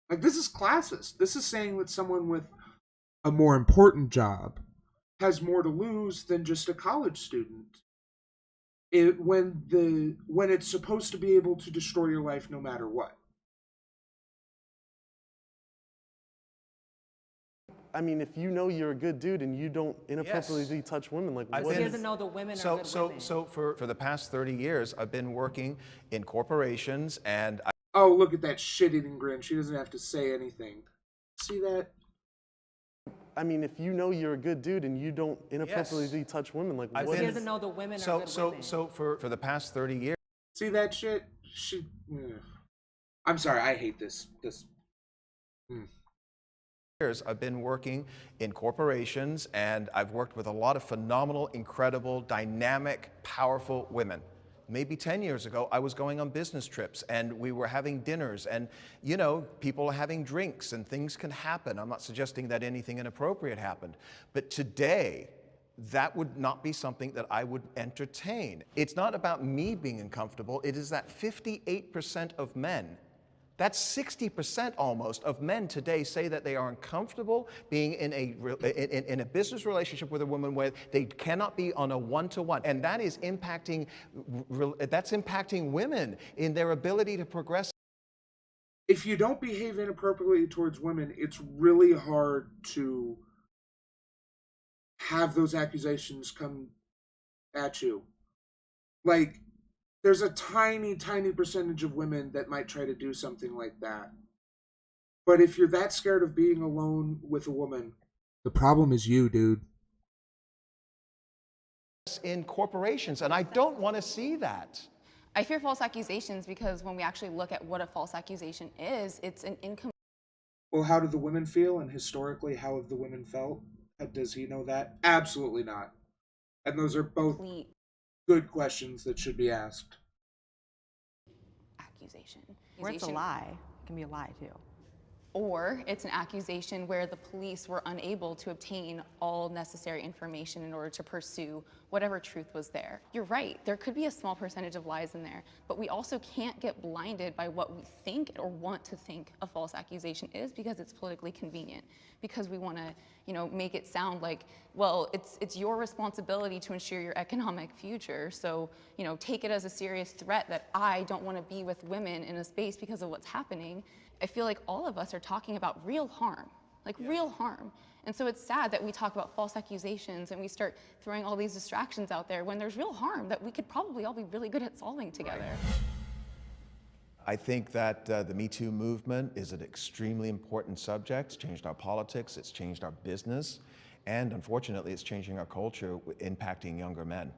Like, this is classist. This is saying that someone with a more important job has more to lose than just a college student. when it's supposed to be able to destroy your life no matter what. I mean, if you know you're a good dude and you don't inappropriately touch women, like I've what been- is- doesn't know the women So, are good so, women. so for the past 30 years, I've been working in corporations, and Oh, look at that shit-eating grin. She doesn't have to say anything. See that? I mean, if you know you're a good dude and you don't inappropriately touch women, like I've what been- is- doesn't know the women so, are good so, women. so for the past 30 years. See that shit? I'm sorry, I hate this. I've been working in corporations, and I've worked with a lot of phenomenal, incredible, dynamic, powerful women. Maybe 10 years ago, I was going on business trips and we were having dinners, and you know, people are having drinks and things can happen. I'm not suggesting that anything inappropriate happened, but today, that would not be something that I would entertain. It's not about me being uncomfortable, it is that 58% of men, that's 60% almost of men today say that they are uncomfortable being in a business relationship with a woman where they cannot be on a one-to-one. And that is impacting women in their ability to progress. If you don't behave inappropriately towards women, it's really hard to have those accusations come at you. Like, there's a tiny, tiny percentage of women that might try to do something like that. But if you're that scared of being alone with a woman, the problem is you, dude. In corporations, and I don't want to see that. I fear false accusations because when we actually look at what a false accusation is, it's an income. Well, how do the women feel? And historically, how have the women felt? Does he know that? Absolutely not. And those are both good questions that should be asked. Accusation. Or it's a lie. It can be a lie too. Or it's an accusation where the police were unable to obtain all necessary information in order to pursue whatever truth was there. You're right, there could be a small percentage of lies in there, but we also can't get blinded by what we think or want to think a false accusation is because it's politically convenient, because we want to, you know, make it sound like, well, it's your responsibility to ensure your economic future, so, you know, take it as a serious threat that I don't want to be with women in a space because of what's happening. I feel like all of us are talking about real harm, like real harm. And so it's sad that we talk about false accusations and we start throwing all these distractions out there when there's real harm that we could probably all be really good at solving together. I think that the Me Too movement is an extremely important subject. It's changed our politics, it's changed our business, and unfortunately it's changing our culture, impacting younger men.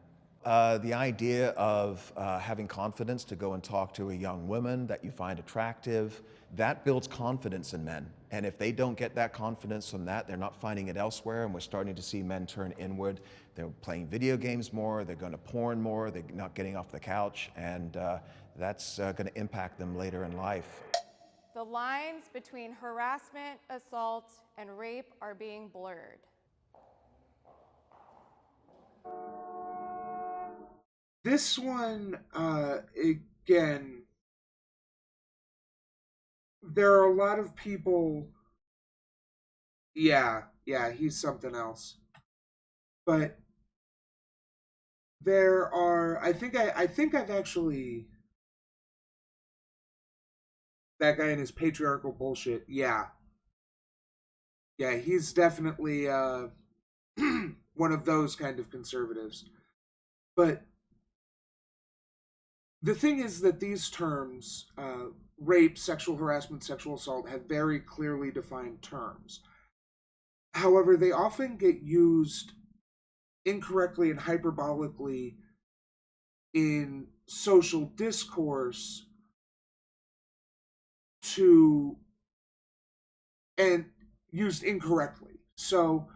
The idea of having confidence to go and talk to a young woman that you find attractive, that builds confidence in men. And if they don't get that confidence from that, they're not finding it elsewhere, and we're starting to see men turn inward. They're playing video games more, they're going to porn more, they're not getting off the couch, and that's going to impact them later in life. The lines between harassment, assault, and rape are being blurred. This one, again, there are a lot of people. Yeah, he's something else. But there are, I think I've actually, that guy and his patriarchal bullshit. Yeah, he's definitely one of those kind of conservatives. But the thing is that these terms, rape, sexual harassment, sexual assault, have very clearly defined terms. However, they often get used incorrectly and hyperbolically in social discourse and used incorrectly. So,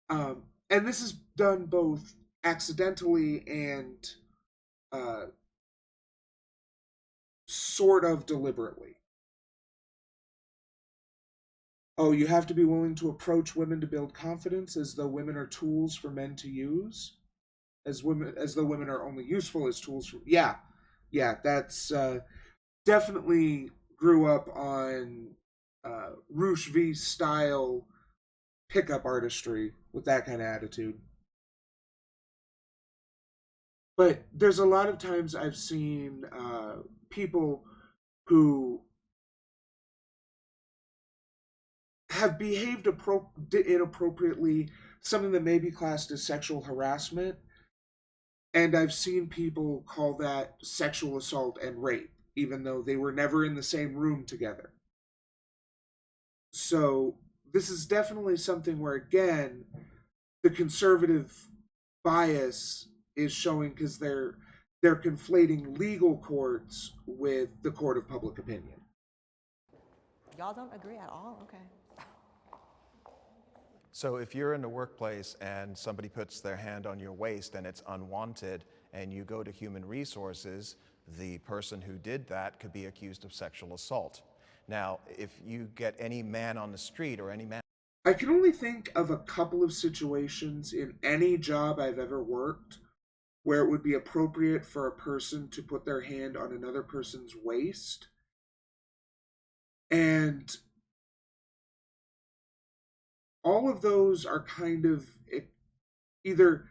and this is done both accidentally and sort of deliberately. Oh, you have to be willing to approach women to build confidence as though women are tools for men to use, as though women are only useful as tools for. Yeah, that's definitely grew up on Roosh V style pickup artistry with that kind of attitude. But there's a lot of times I've seen people who have behaved inappropriately, something that may be classed as sexual harassment, and I've seen people call that sexual assault and rape, even though they were never in the same room together. So this is definitely something where, again, the conservative bias is showing, because they're conflating legal courts with the court of public opinion. Y'all don't agree at all? Okay. So if you're in the workplace and somebody puts their hand on your waist and it's unwanted and you go to human resources, the person who did that could be accused of sexual assault. Now, if you get any man on the street or any man... I can only think of a couple of situations in any job I've ever worked where it would be appropriate for a person to put their hand on another person's waist. And all of those are kind of either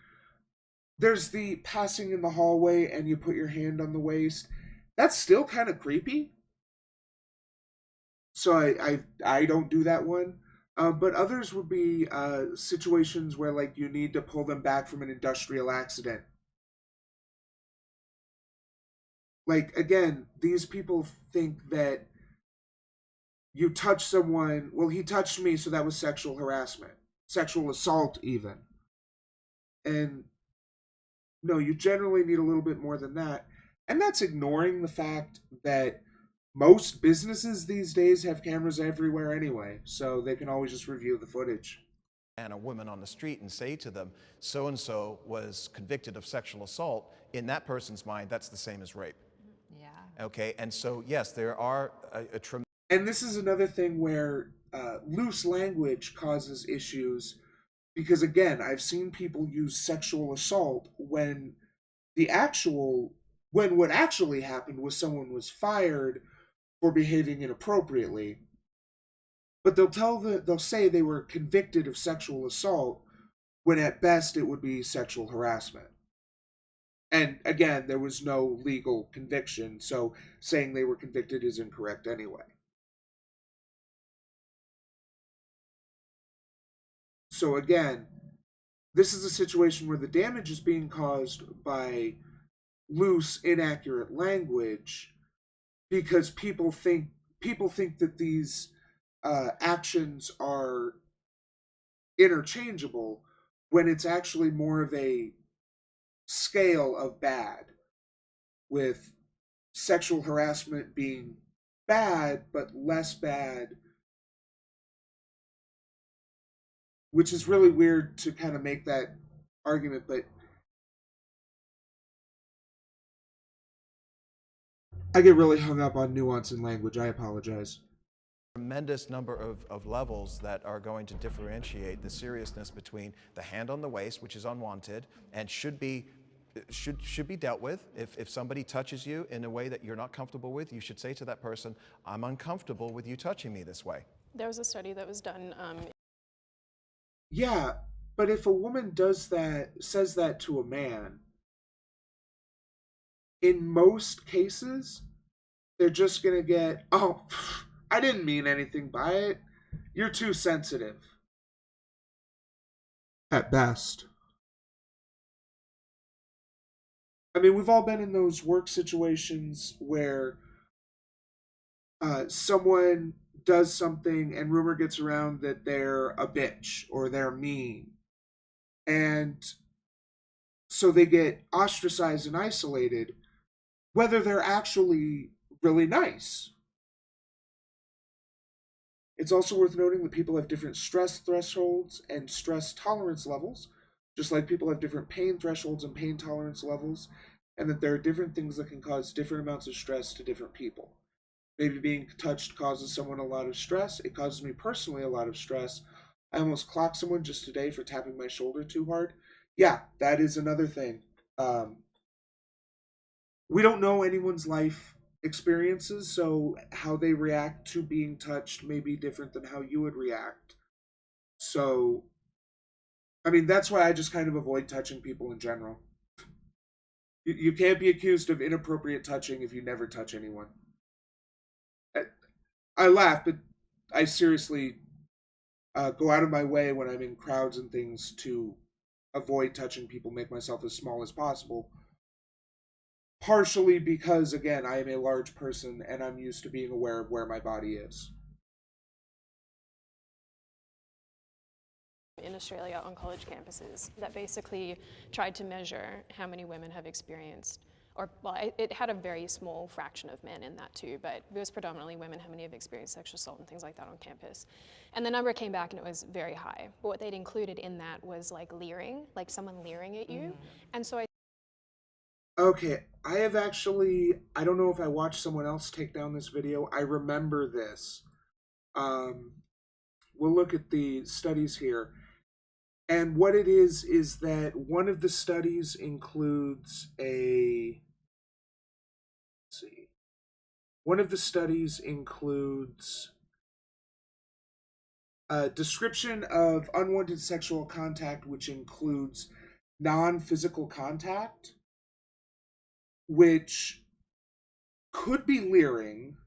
there's the passing in the hallway and you put your hand on the waist. That's still kind of creepy. So I don't do that one. But others would be situations where, like, you need to pull them back from an industrial accident. Like, again, these people think that you touch someone, well, he touched me, so that was sexual harassment, sexual assault even. And no, you generally need a little bit more than that. And that's ignoring the fact that most businesses these days have cameras everywhere anyway, so they can always just review the footage. And a woman on the street and say to them, so-and-so was convicted of sexual assault, in that person's mind, that's the same as rape. Yeah. Okay, and so, yes, there are a tremendous... And this is another thing where loose language causes issues, because, again, I've seen people use sexual assault when what actually happened was someone was fired for behaving inappropriately. But they'll say they were convicted of sexual assault when at best it would be sexual harassment. And again, there was no legal conviction, so saying they were convicted is incorrect anyway. So again, this is a situation where the damage is being caused by loose, inaccurate language, because people think that these actions are interchangeable, when it's actually more of a scale of bad, with sexual harassment being bad but less bad, which is really weird to kind of make that argument, but I get really hung up on nuance in language. I apologize. Tremendous number of levels that are going to differentiate the seriousness between the hand on the waist, which is unwanted and should be dealt with. If somebody touches you in a way that you're not comfortable with, you should say to that person, I'm uncomfortable with you touching me this way. There was a study that was done. Yeah, but if a woman says that to a man, in most cases, they're just gonna get, oh, I didn't mean anything by it. You're too sensitive. At best. I mean, we've all been in those work situations where someone does something and rumor gets around that they're a bitch or they're mean. And so they get ostracized and isolated, whether they're actually really nice. It's also worth noting that people have different stress thresholds and stress tolerance levels, just like people have different pain thresholds and pain tolerance levels, and that there are different things that can cause different amounts of stress to different people. Maybe being touched causes someone a lot of stress. It causes me personally a lot of stress. I almost clocked someone just today for tapping my shoulder too hard. Yeah, that is another thing. We don't know anyone's life experiences, so how they react to being touched may be different than how you would react. So, I mean, that's why I just kind of avoid touching people in general. You can't be accused of inappropriate touching if you never touch anyone. I laugh, but I seriously go out of my way when I'm in crowds and things to avoid touching people, make myself as small as possible. Partially because, again, I am a large person and I'm used to being aware of where my body is. In Australia on college campuses that basically tried to measure how many women have experienced, or well, it had a very small fraction of men in that too, but it was predominantly women, how many have experienced sexual assault and things like that on campus. And the number came back and it was very high. But what they'd included in that was like leering, like someone leering at you. And so Okay, I have actually, I don't know if I watched someone else take down this video. I remember this. We'll look at the studies here. And what it is that one of the studies includes a, let's see, one of the studies includes a description of unwanted sexual contact, which includes non-physical contact, which could be leering,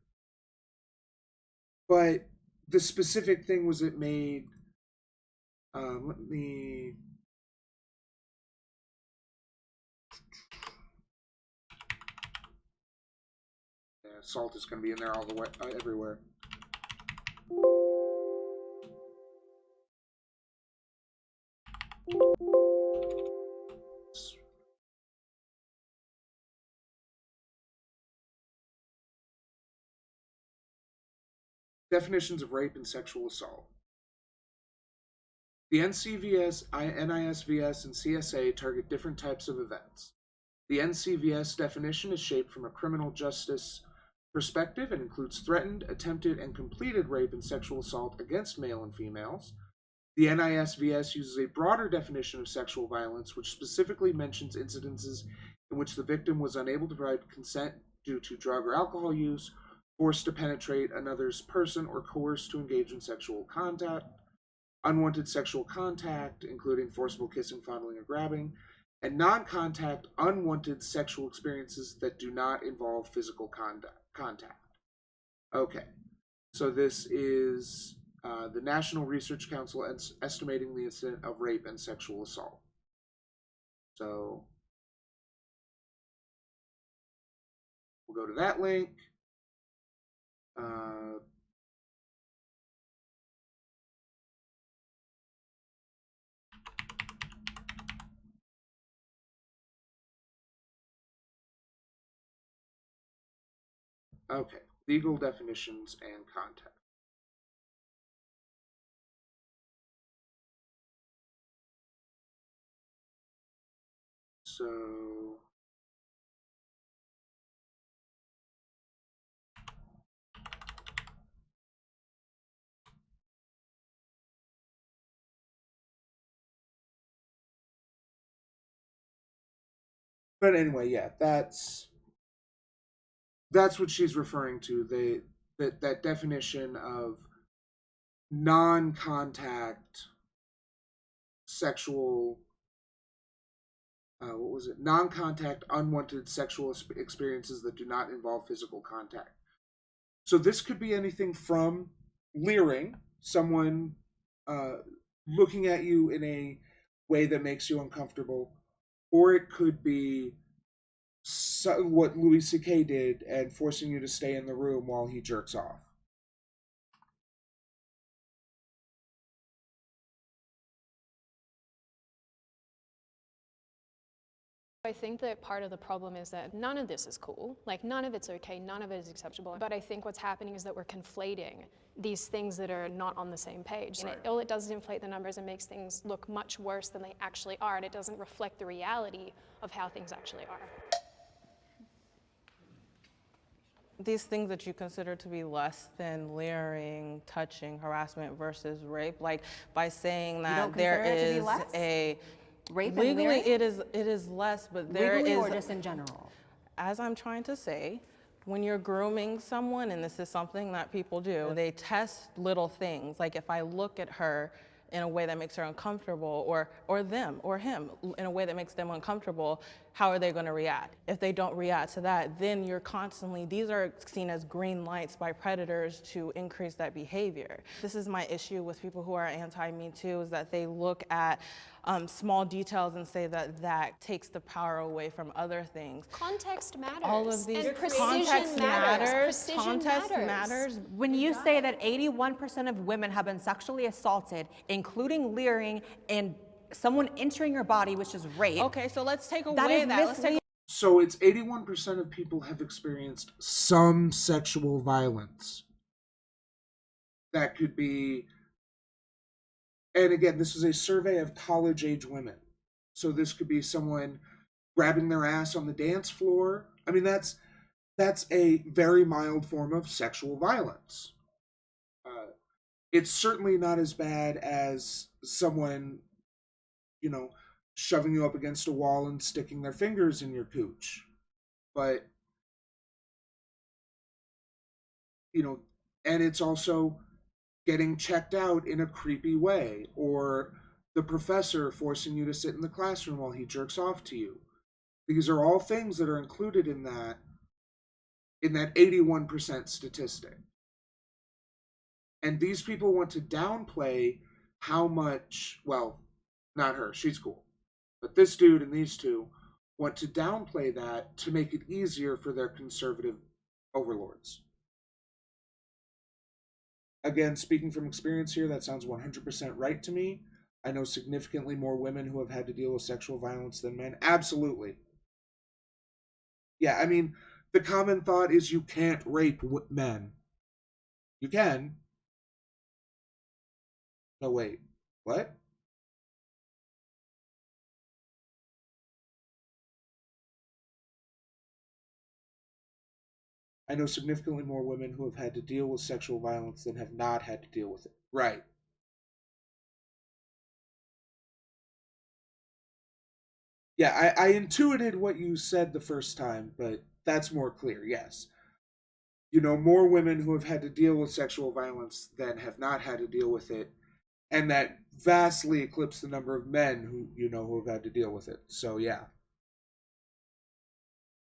but the specific thing was it made, let me, yeah, salt is going to be in there all the way, everywhere. Definitions of rape and sexual assault. The NCVS, NISVS, and CSA target different types of events. The NCVS definition is shaped from a criminal justice perspective and includes threatened, attempted, and completed rape and sexual assault against male and females. The NISVS uses a broader definition of sexual violence, which specifically mentions incidences in which the victim was unable to provide consent due to drug or alcohol use, forced to penetrate another's person, or coerced to engage in sexual contact, unwanted sexual contact, including forcible kissing, fondling, or grabbing, and non-contact, unwanted sexual experiences that do not involve physical contact. Okay, so this is the National Research Council estimating the incident of rape and sexual assault. So we'll go to that link. Okay, legal definitions and context. So but anyway, yeah, that's what she's referring to. That definition of non-contact sexual, what was it? Non-contact unwanted sexual experiences that do not involve physical contact. So this could be anything from leering, someone looking at you in a way that makes you uncomfortable, or it could be what Louis C.K. did and forcing you to stay in the room while he jerks off. I think that part of the problem is that none of this is cool. Like, none of it's okay, none of it is acceptable. But I think what's happening is that we're conflating these things that are not on the same page. Right. And all it does is inflate the numbers and makes things look much worse than they actually are, and it doesn't reflect the reality of how things actually are. These things that you consider to be less than leering, touching, harassment versus rape, like by saying that there is a rape legally it is less, but there legally is or just in general. As I'm trying to say, when you're grooming someone, and this is something that people do, they test little things. Like if I look at her in a way that makes her uncomfortable, or them or him in a way that makes them uncomfortable, how are they going to react? If they don't react to that, then you're constantly, these are seen as green lights by predators to increase that behavior. This is my issue with people who are anti-Me Too, is that they look at small details and say that that takes the power away from other things. Context matters. All of these and context matters. Precision Context matters. matters. When you say that 81% of women have been sexually assaulted, including leering and someone entering your body, which is rape. Okay, so let's take away that. Let's take So it's 81% of people have experienced some sexual violence. That could be, and again, this is a survey of college-age women. So this could be someone grabbing their ass on the dance floor. I mean, that's a very mild form of sexual violence. It's certainly not as bad as someone, you know, shoving you up against a wall and sticking their fingers in your cooch. But, you know, and it's also getting checked out in a creepy way, or the professor forcing you to sit in the classroom while he jerks off to you. These are all things that are included in that 81% statistic. And these people want to downplay how much, well, not her, she's cool. But this dude and these two want to downplay that to make it easier for their conservative overlords. Again, speaking from experience here, that sounds 100% right to me. I know significantly more women who have had to deal with sexual violence than men. Absolutely. Yeah, I mean, the common thought is you can't rape men. You can. No, wait. What? I know significantly more women who have had to deal with sexual violence than have not had to deal with it. Right. Yeah, I intuited what you said the first time, but that's more clear, yes. You know, more women who have had to deal with sexual violence than have not had to deal with it, and that vastly eclipsed the number of men who, you know, who have had to deal with it. So, yeah.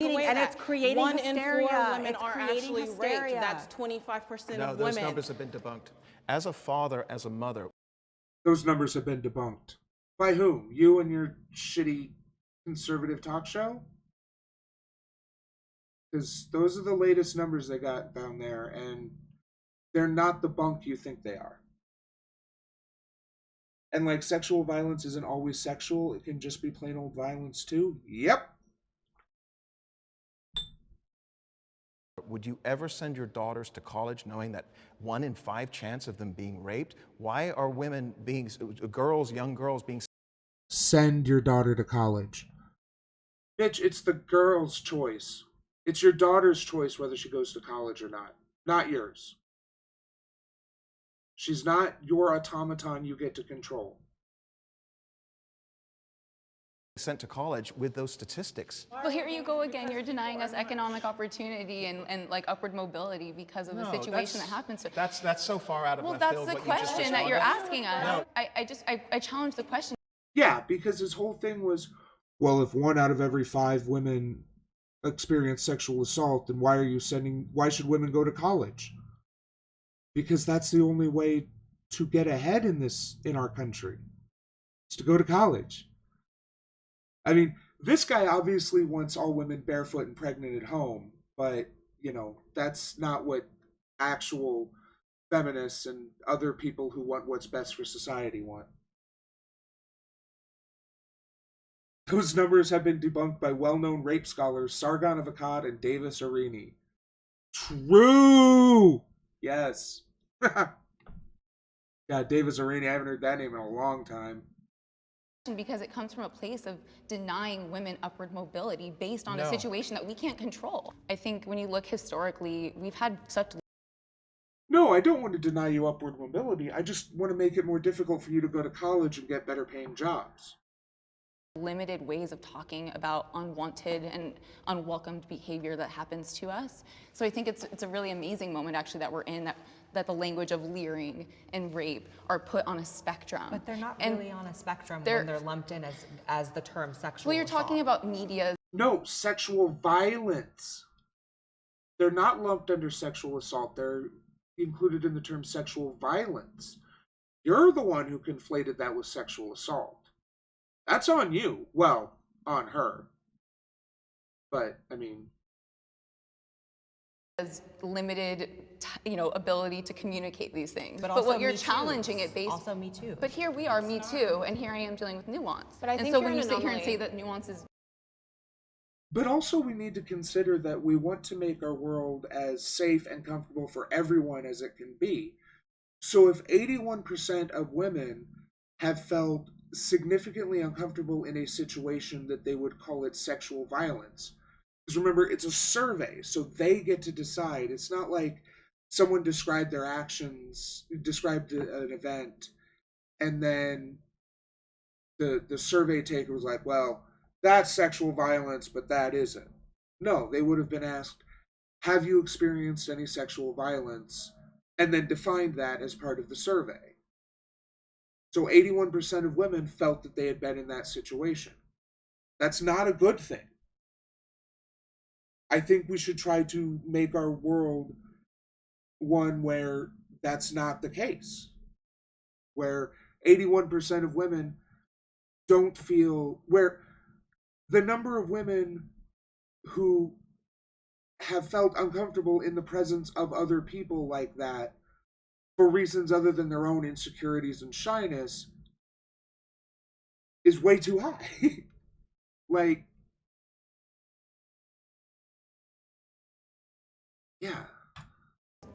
And it's creating One hysteria. in 4 women It's are creating actually hysteria. raped. That's 25% No, of those women. numbers have been debunked. As a father, as a mother. Those numbers have been debunked. By whom? You and your shitty conservative talk show? Because those are the latest numbers they got down there, and they're not the bunk you think they are. And like, sexual violence isn't always sexual. It can just be plain old violence too. Yep. Would you ever send your daughters to college knowing that 1 in 5 chance of them being raped? Why are women being, young girls being... Send your daughter to college. Bitch, it's the girl's choice. It's your daughter's choice whether she goes to college or not yours. She's not your automaton you get to control. Sent to college with those statistics. Well, here you go again. You're denying us economic opportunity and like upward mobility because of the situation that happens. That's so far out of left field. Well, that's the question that you're asking us. No. I challenge the question. Yeah, because his whole thing was, well, if 1 out of every 5 women experience sexual assault, then why should women go to college? Because that's the only way to get ahead in our country. Is to go to college. I mean, this guy obviously wants all women barefoot and pregnant at home, but, you know, that's not what actual feminists and other people who want what's best for society want. Those numbers have been debunked by well-known rape scholars Sargon of Akkad and Davis Arini. True! Yes. Yeah, Davis Arini, I haven't heard that name in a long time. Because it comes from a place of denying women upward mobility based on a situation that we can't control. I think when you look historically, we've had such... No, I don't want to deny you upward mobility. I just want to make it more difficult for you to go to college and get better paying jobs. limited ways of talking about unwanted and unwelcomed behavior that happens to us. So I think it's a really amazing moment actually that we're in, that the language of leering and rape are put on a spectrum. But they're not really on a spectrum when they're lumped in as the term sexual Well, you're assault. talking about media No, sexual violence. They're not lumped under sexual assault. They're included in the term sexual violence. You're the one who conflated that with sexual assault. That's on you. Well, on her. But, I mean... has limited, ability to communicate these things. But But also what you're Me Too. challenging it based... Also Me Too. But here we are, Me Too, and here I am dealing with nuance. But I think and so you're when you an sit here and anomaly. say that nuance is... But also we need to consider that we want to make our world as safe and comfortable for everyone as it can be. So if 81% of women have felt significantly uncomfortable in a situation that they would call it sexual violence, because remember, it's a survey, so they get to decide. It's not like someone described their actions, described an event, and then the survey taker was like, well, that's sexual violence, but that isn't. No, they would have been asked, have you experienced any sexual violence? And then defined that as part of the survey. So 81% of women felt that they had been in that situation. That's not a good thing. I think we should try to make our world one where that's not the case. Where 81% of women don't feel, where the number of women who have felt uncomfortable in the presence of other people like that for reasons other than their own insecurities and shyness is way too high. Like, yeah.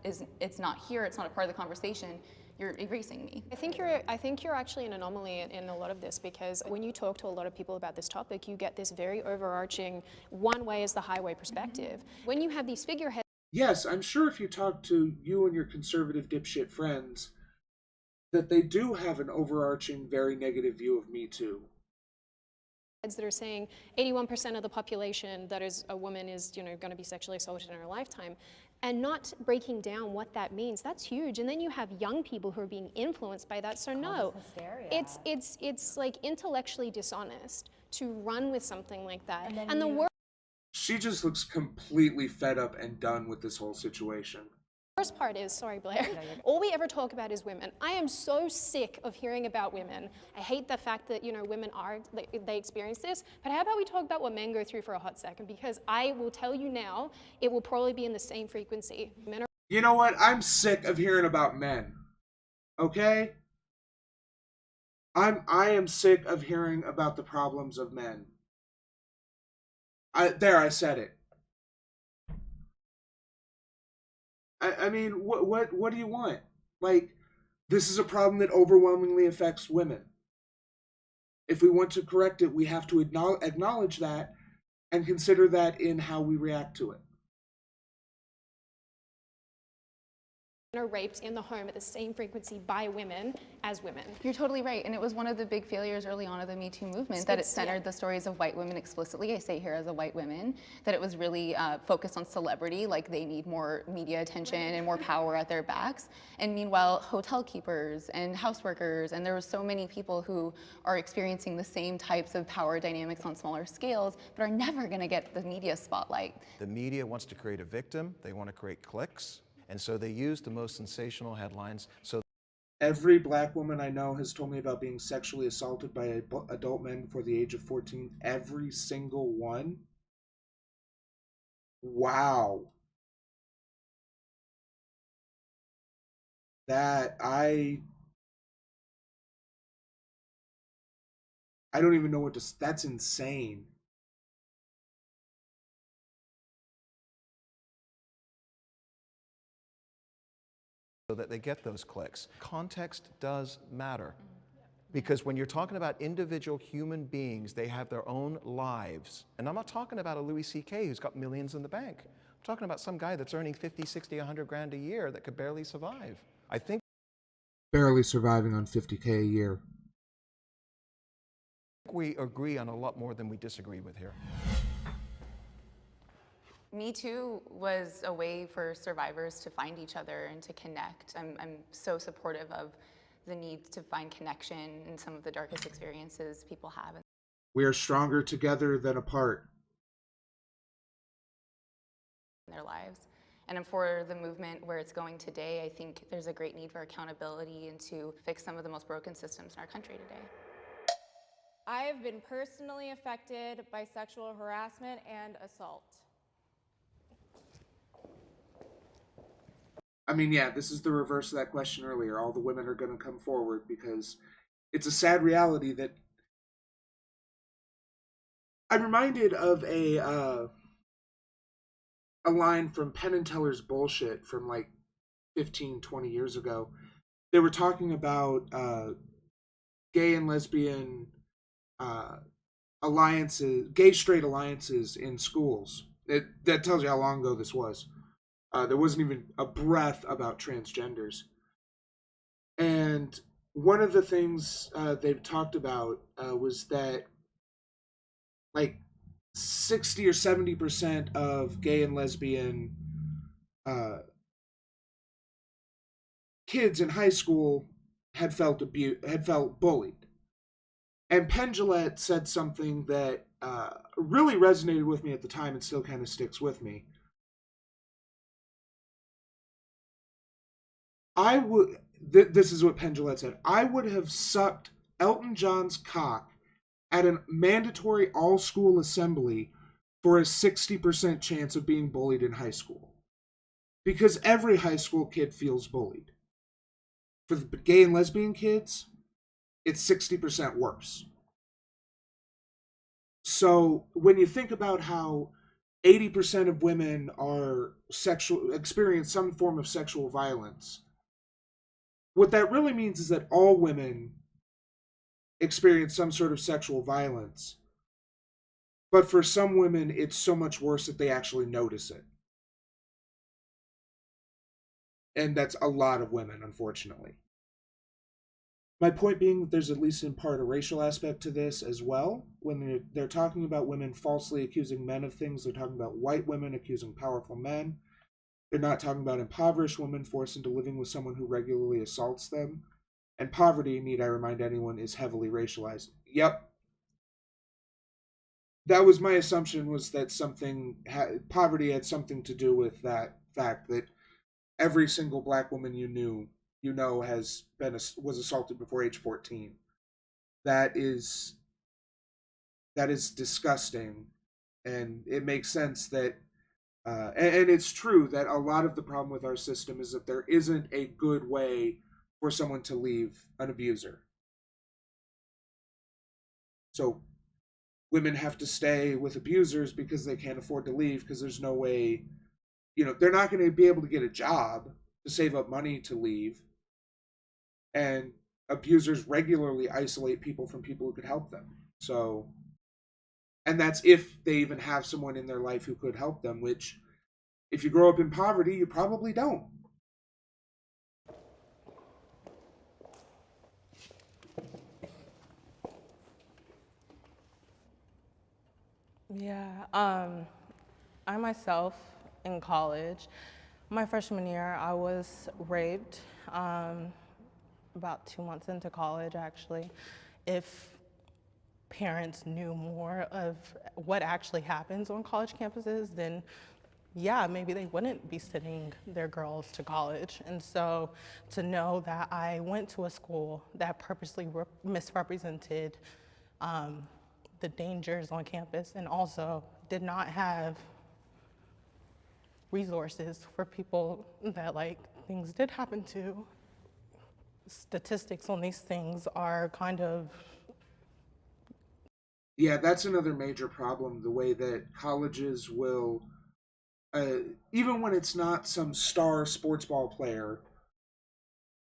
It's not here, it's not a part of the conversation, you're erasing me. I think you're actually an anomaly in a lot of this, because when you talk to a lot of people about this topic, you get this very overarching, one way is the highway perspective. When you have these figureheads... Yes, I'm sure if you talk to you and your conservative dipshit friends, that they do have an overarching, very negative view of Me Too. That are saying 81% of the population that is a woman is, going to be sexually assaulted in her lifetime, and not breaking down what that means. That's huge. And then you have young people who are being influenced by that. So no, it's like intellectually dishonest to run with something like that. And the worst She just looks completely fed up and done with this whole situation. worst part is, sorry Blair, all we ever talk about is women. I am so sick of hearing about women. I hate the fact that, women they experience this, but how about we talk about what men go through for a hot second? Because I will tell you now, it will probably be in the same frequency. Men are... You know what? I'm sick of hearing about men. Okay? I am sick of hearing about the problems of men. I said it. I mean, what do you want? Like, this is a problem that overwhelmingly affects women. If we want to correct it, we have to acknowledge that and consider that in how we react to it. are raped in the home at the same frequency by women as women. You're totally right, and it was one of the big failures early on of the Me Too movement, that it centered the stories of white women explicitly. I say here as a white woman, that it was really focused on celebrity, like they need more media attention and more power at their backs. And meanwhile, hotel keepers and houseworkers, and there were so many people who are experiencing the same types of power dynamics on smaller scales, but are never gonna get the media spotlight. The media wants to create a victim, they want to create clicks, and so they use the most sensational headlines. So every black woman I know has told me about being sexually assaulted by adult men before the age of 14. Every single one. Wow. That I don't even know what to... That's insane. So that they get those clicks. Context does matter. Because when you're talking about individual human beings, they have their own lives. And I'm not talking about a Louis C.K. who's got millions in the bank. I'm talking about some guy that's earning 50, 60, 100 grand a year that could barely survive. I think barely surviving on 50K a year. We agree on a lot more than we disagree with here. Me Too was a way for survivors to find each other and to connect. I'm so supportive of the need to find connection in some of the darkest experiences people have. We are stronger together than apart. in their lives. And for the movement where it's going today, I think there's a great need for accountability and to fix some of the most broken systems in our country today. I have been personally affected by sexual harassment and assault. I mean, yeah, this is the reverse of that question earlier. All the women are going to come forward because it's a sad reality that I'm reminded of a line from Penn and Teller's Bullshit from like 15, 20 years ago. They were talking about gay and lesbian alliances, gay straight alliances in schools. That tells you how long ago this was. There wasn't even a breath about transgenders. And one of the things they've talked about was that like 60 or 70% of gay and lesbian kids in high school had felt bullied. And Penn Jillette said something that really resonated with me at the time and still kind of sticks with me. This is what Penn Jillette said. I would have sucked Elton John's cock at a mandatory all-school assembly for a 60% chance of being bullied in high school. Because every high school kid feels bullied. For the gay and lesbian kids, it's 60% worse. So when you think about how 80% of women experience some form of sexual violence, what that really means is that all women experience some sort of sexual violence. But for some women, it's so much worse that they actually notice it. And that's a lot of women, unfortunately. My point being that there's at least in part a racial aspect to this as well. When they're talking about women falsely accusing men of things, they're talking about white women accusing powerful men. They're not talking about impoverished women forced into living with someone who regularly assaults them. And poverty, need I remind anyone, is heavily racialized. Yep. That was my assumption, was that poverty had something to do with that fact that every single black woman was assaulted before age 14. That is disgusting, and it makes sense that and it's true that a lot of the problem with our system is that there isn't a good way for someone to leave an abuser. So women have to stay with abusers because they can't afford to leave, because there's no way, they're not going to be able to get a job to save up money to leave. And abusers regularly isolate people from people who could help them. So, and that's if they even have someone in their life who could help them, which if you grow up in poverty, you probably don't. Yeah, I myself in college, my freshman year, I was raped about 2 months into college, actually. If parents knew more of what actually happens on college campuses, then yeah, maybe they wouldn't be sending their girls to college. And so to know that I went to a school that purposely misrepresented the dangers on campus and also did not have resources for people that things did happen to. Statistics on these things are kind of... Yeah, that's another major problem, the way that colleges will, even when it's not some star sports ball player,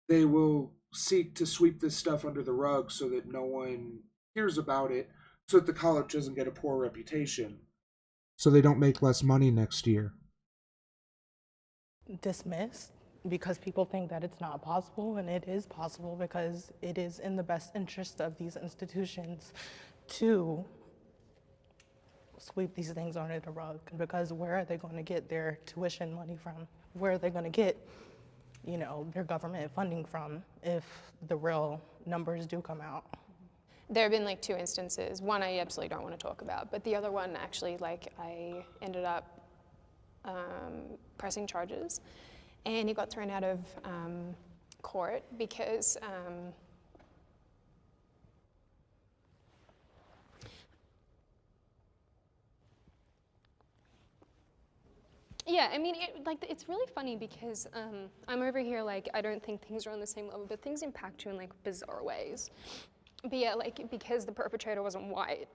they will seek to sweep this stuff under the rug so that no one hears about it, so that the college doesn't get a poor reputation, so they don't make less money next year. Dismissed because people think that it's not possible, and it is possible because it is in the best interest of these institutions to sweep these things under the rug, because where are they going to get their tuition money from? Where are they going to get, their government funding from if the real numbers do come out? There have been 2 instances. One I absolutely don't want to talk about, but the other one actually, I ended up pressing charges, and he got thrown out of court because yeah, I mean, it's really funny because I'm over here like, I don't think things are on the same level, but things impact you in like bizarre ways. But yeah, like because the perpetrator wasn't white,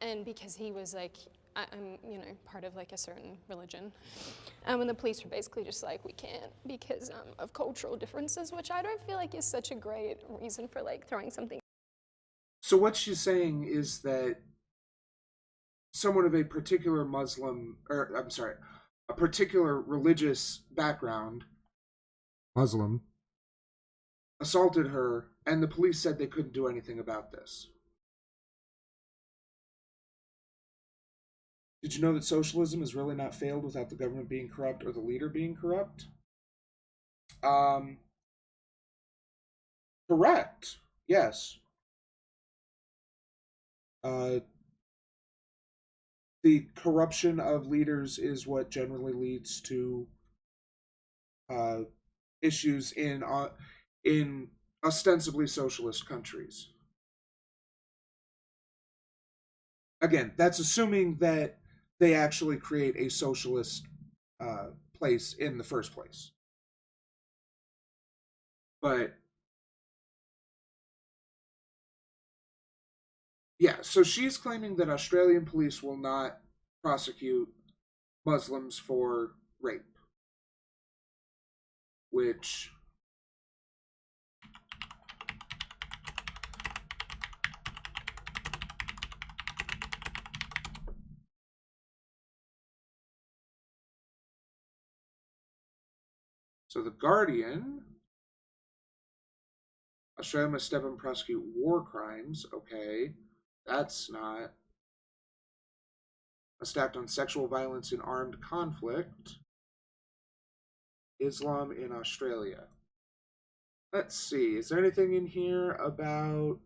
and because he was like, I'm, you know, part of like a certain religion, and the police were basically just like, we can't because of cultural differences, which I don't feel like is such a great reason for like throwing something. So what she's saying is that someone of a particular a particular religious background, Muslim, assaulted her, and the police said they couldn't do anything about this. Did you know that socialism has really not failed without the government being corrupt or the leader being corrupt? Correct. Yes. The corruption of leaders is what generally leads to issues in ostensibly socialist countries. Again, that's assuming that they actually create a socialist place in the first place. But yeah, so she's claiming that Australian police will not prosecute Muslims for rape, which so the Guardian, Australia must step in and prosecute war crimes. Okay, that's not. A stacked on sexual violence in armed conflict. Islam in Australia. Let's see. Is there anything in here about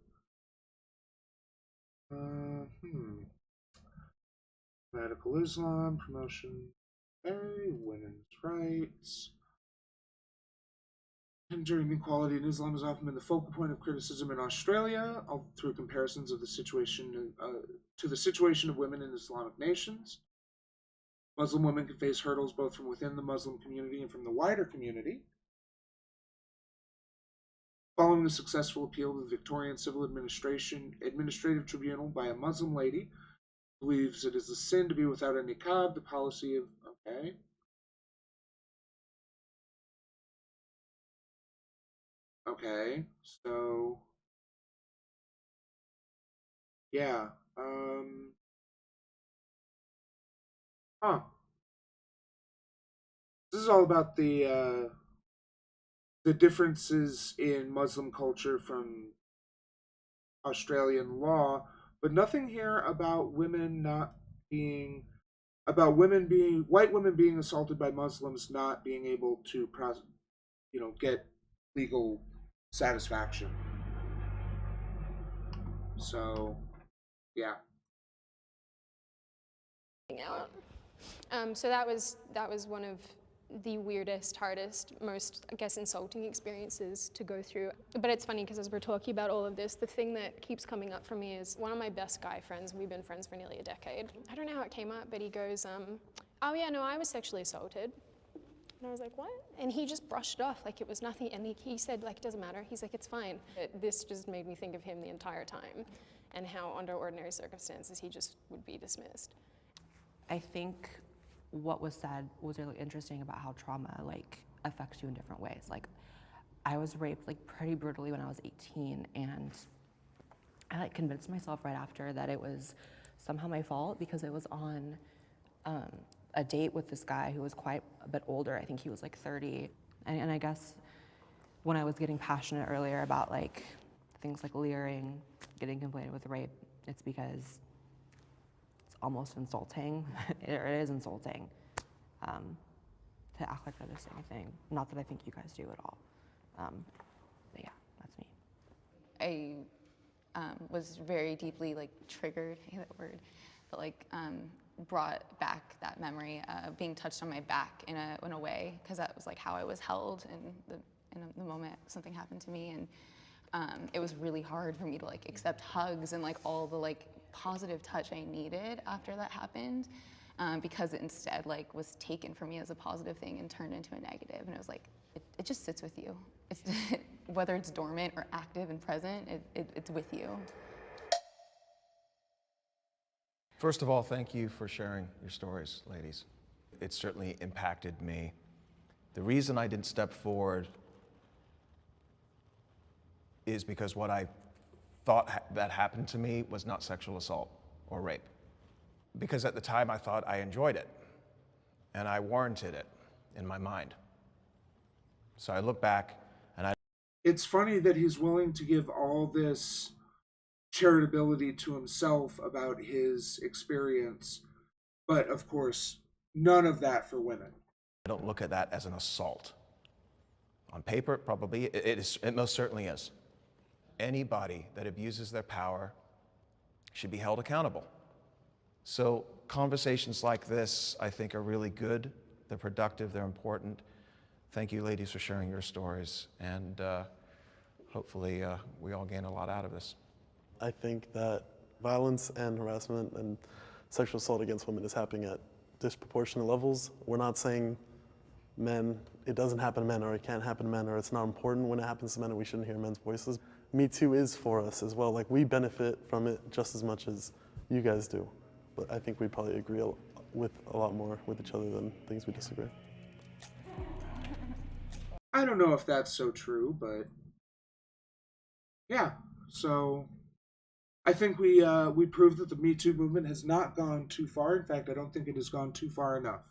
radical Islam, promotion, women's rights? Gender inequality in Islam has often been the focal point of criticism in Australia, through comparisons of the situation to the situation of women in Islamic nations. Muslim women can face hurdles both from within the Muslim community and from the wider community. Following the successful appeal to the Victorian Civil Administrative Tribunal by a Muslim lady who believes it is a sin to be without a niqab, the policy of... Okay. Okay, so... Yeah, This is all about the differences in Muslim culture from Australian law, but nothing here about women not being, about white women being assaulted by Muslims not being able to, get legal satisfaction. So, yeah. So that was one of the weirdest, hardest, most, I guess, insulting experiences to go through. But it's funny because as we're talking about all of this, the thing that keeps coming up for me is one of my best guy friends. We've been friends for nearly a decade. I don't know how it came up, but he goes, oh yeah, no, I was sexually assaulted. And I was like, what? And he just brushed it off like it was nothing. And he said, like, it doesn't matter. He's like, it's fine. This just made me think of him the entire time and how under ordinary circumstances he just would be dismissed. I think what was said was really interesting about how trauma like affects you in different ways. Like I was raped like pretty brutally when I was 18, and I like convinced myself right after that it was somehow my fault because it was on a date with this guy who was quite a bit older. I think he was like 30. And I guess when I was getting passionate earlier about like things like leering, getting conflated with rape, it's because almost insulting, or it is insulting, to act like they're the same thing. Not that I think you guys do at all. But yeah, that's me. I was very deeply like triggered, I hate that word, but like brought back that memory, being touched on my back in a way, because that was like how I was held in the moment something happened to me, and it was really hard for me to like accept hugs and like all the like positive touch I needed after that happened, because it instead like was taken from me as a positive thing and turned into a negative, and it was like it just sits with you. It's whether it's dormant or active and present, it's with you. First of all, thank you for sharing your stories, ladies. It certainly impacted me. The reason I didn't step forward is because what I thought that happened to me was not sexual assault or rape. Because at the time I thought I enjoyed it, and I warranted it in my mind. So I look back and It's funny that he's willing to give all this charitability to himself about his experience, but of course, none of that for women. I don't look at that as an assault. On paper, probably, it most certainly is. Anybody that abuses their power should be held accountable. So conversations like this, I think, are really good. They're productive, they're important. Thank you, ladies, for sharing your stories, and hopefully we all gain a lot out of this. I think that violence and harassment and sexual assault against women is happening at disproportionate levels. We're not saying men, it doesn't happen to men, or it can't happen to men, or it's not important when it happens to men and we shouldn't hear men's voices. Me Too is for us as well. Like, we benefit from it just as much as you guys do. But I think we probably agree with a lot more with each other than things we disagree. I don't know if that's so true, but yeah. So I think we proved that the Me Too movement has not gone too far. In fact, I don't think it has gone too far enough.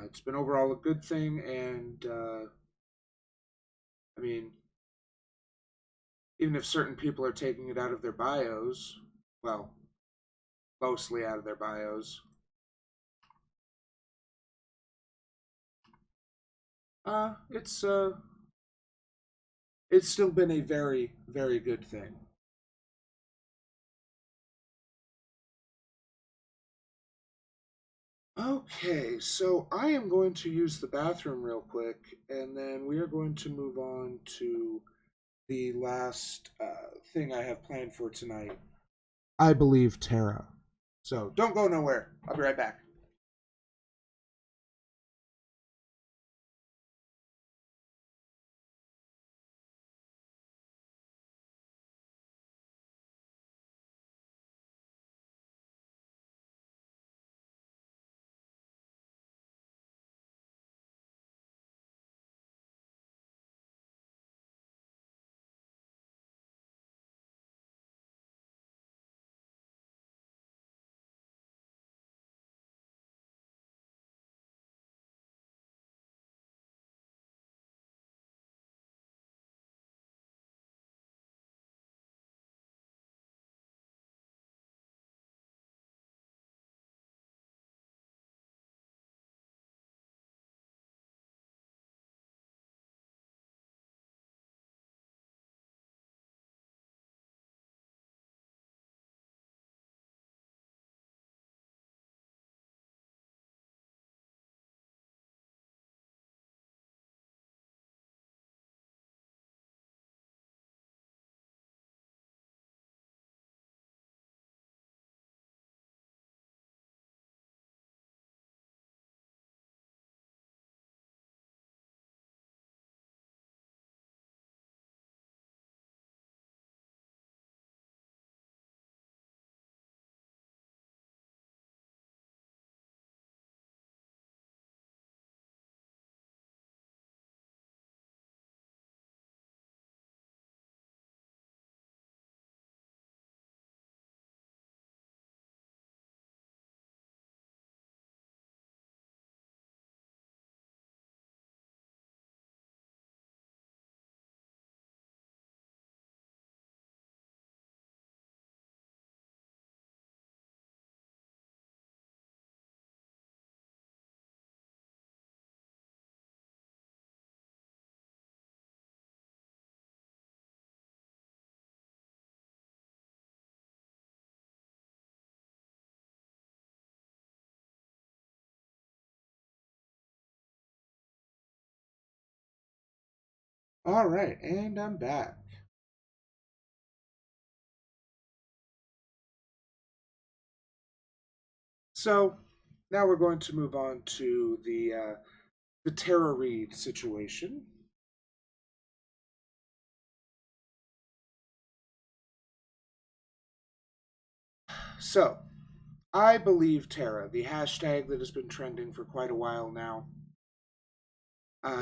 It's been overall a good thing, and I mean, even if certain people are taking it out of their bios, well, mostly out of their bios, it's still been a very, very good thing. Okay, so I am going to use the bathroom real quick, and then we are going to move on to the last thing I have planned for tonight. I believe Tara. So don't go nowhere. I'll be right back. All right, and I'm back. So now we're going to move on to the Tara Reid situation. So, I believe Tara, the hashtag that has been trending for quite a while now.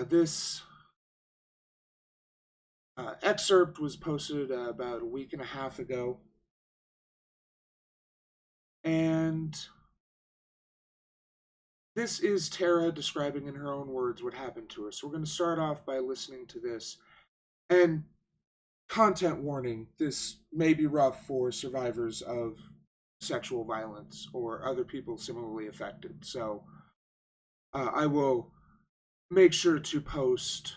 This excerpt was posted about a week and a half ago. And this is Tara describing in her own words what happened to her. So we're going to start off by listening to this. And content warning, this may be rough for survivors of sexual violence or other people similarly affected. So I will make sure to post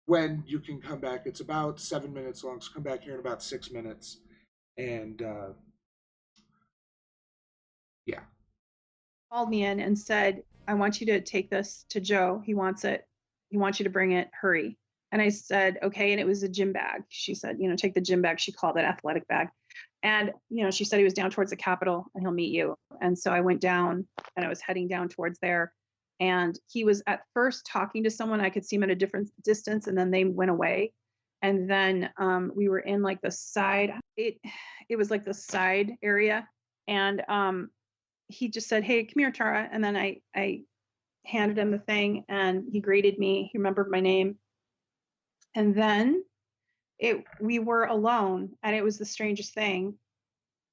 when you can come back. It's about 7 minutes long, so come back here in about 6 minutes. And yeah. Called me in and said, I want you to take this to Joe. He wants it. He wants you to bring it. Hurry. And I said, okay. And it was a gym bag. She said, take the gym bag. She called it athletic bag. And, she said he was down towards the Capitol and he'll meet you. And so I went down and I was heading down towards there. And he was at first talking to someone. I could see him at a different distance, and then they went away. And then we were in like the side. It was like the side area. And he just said, hey, come here, Tara. And then I handed him the thing and he greeted me. He remembered my name. And then we were alone, and it was the strangest thing.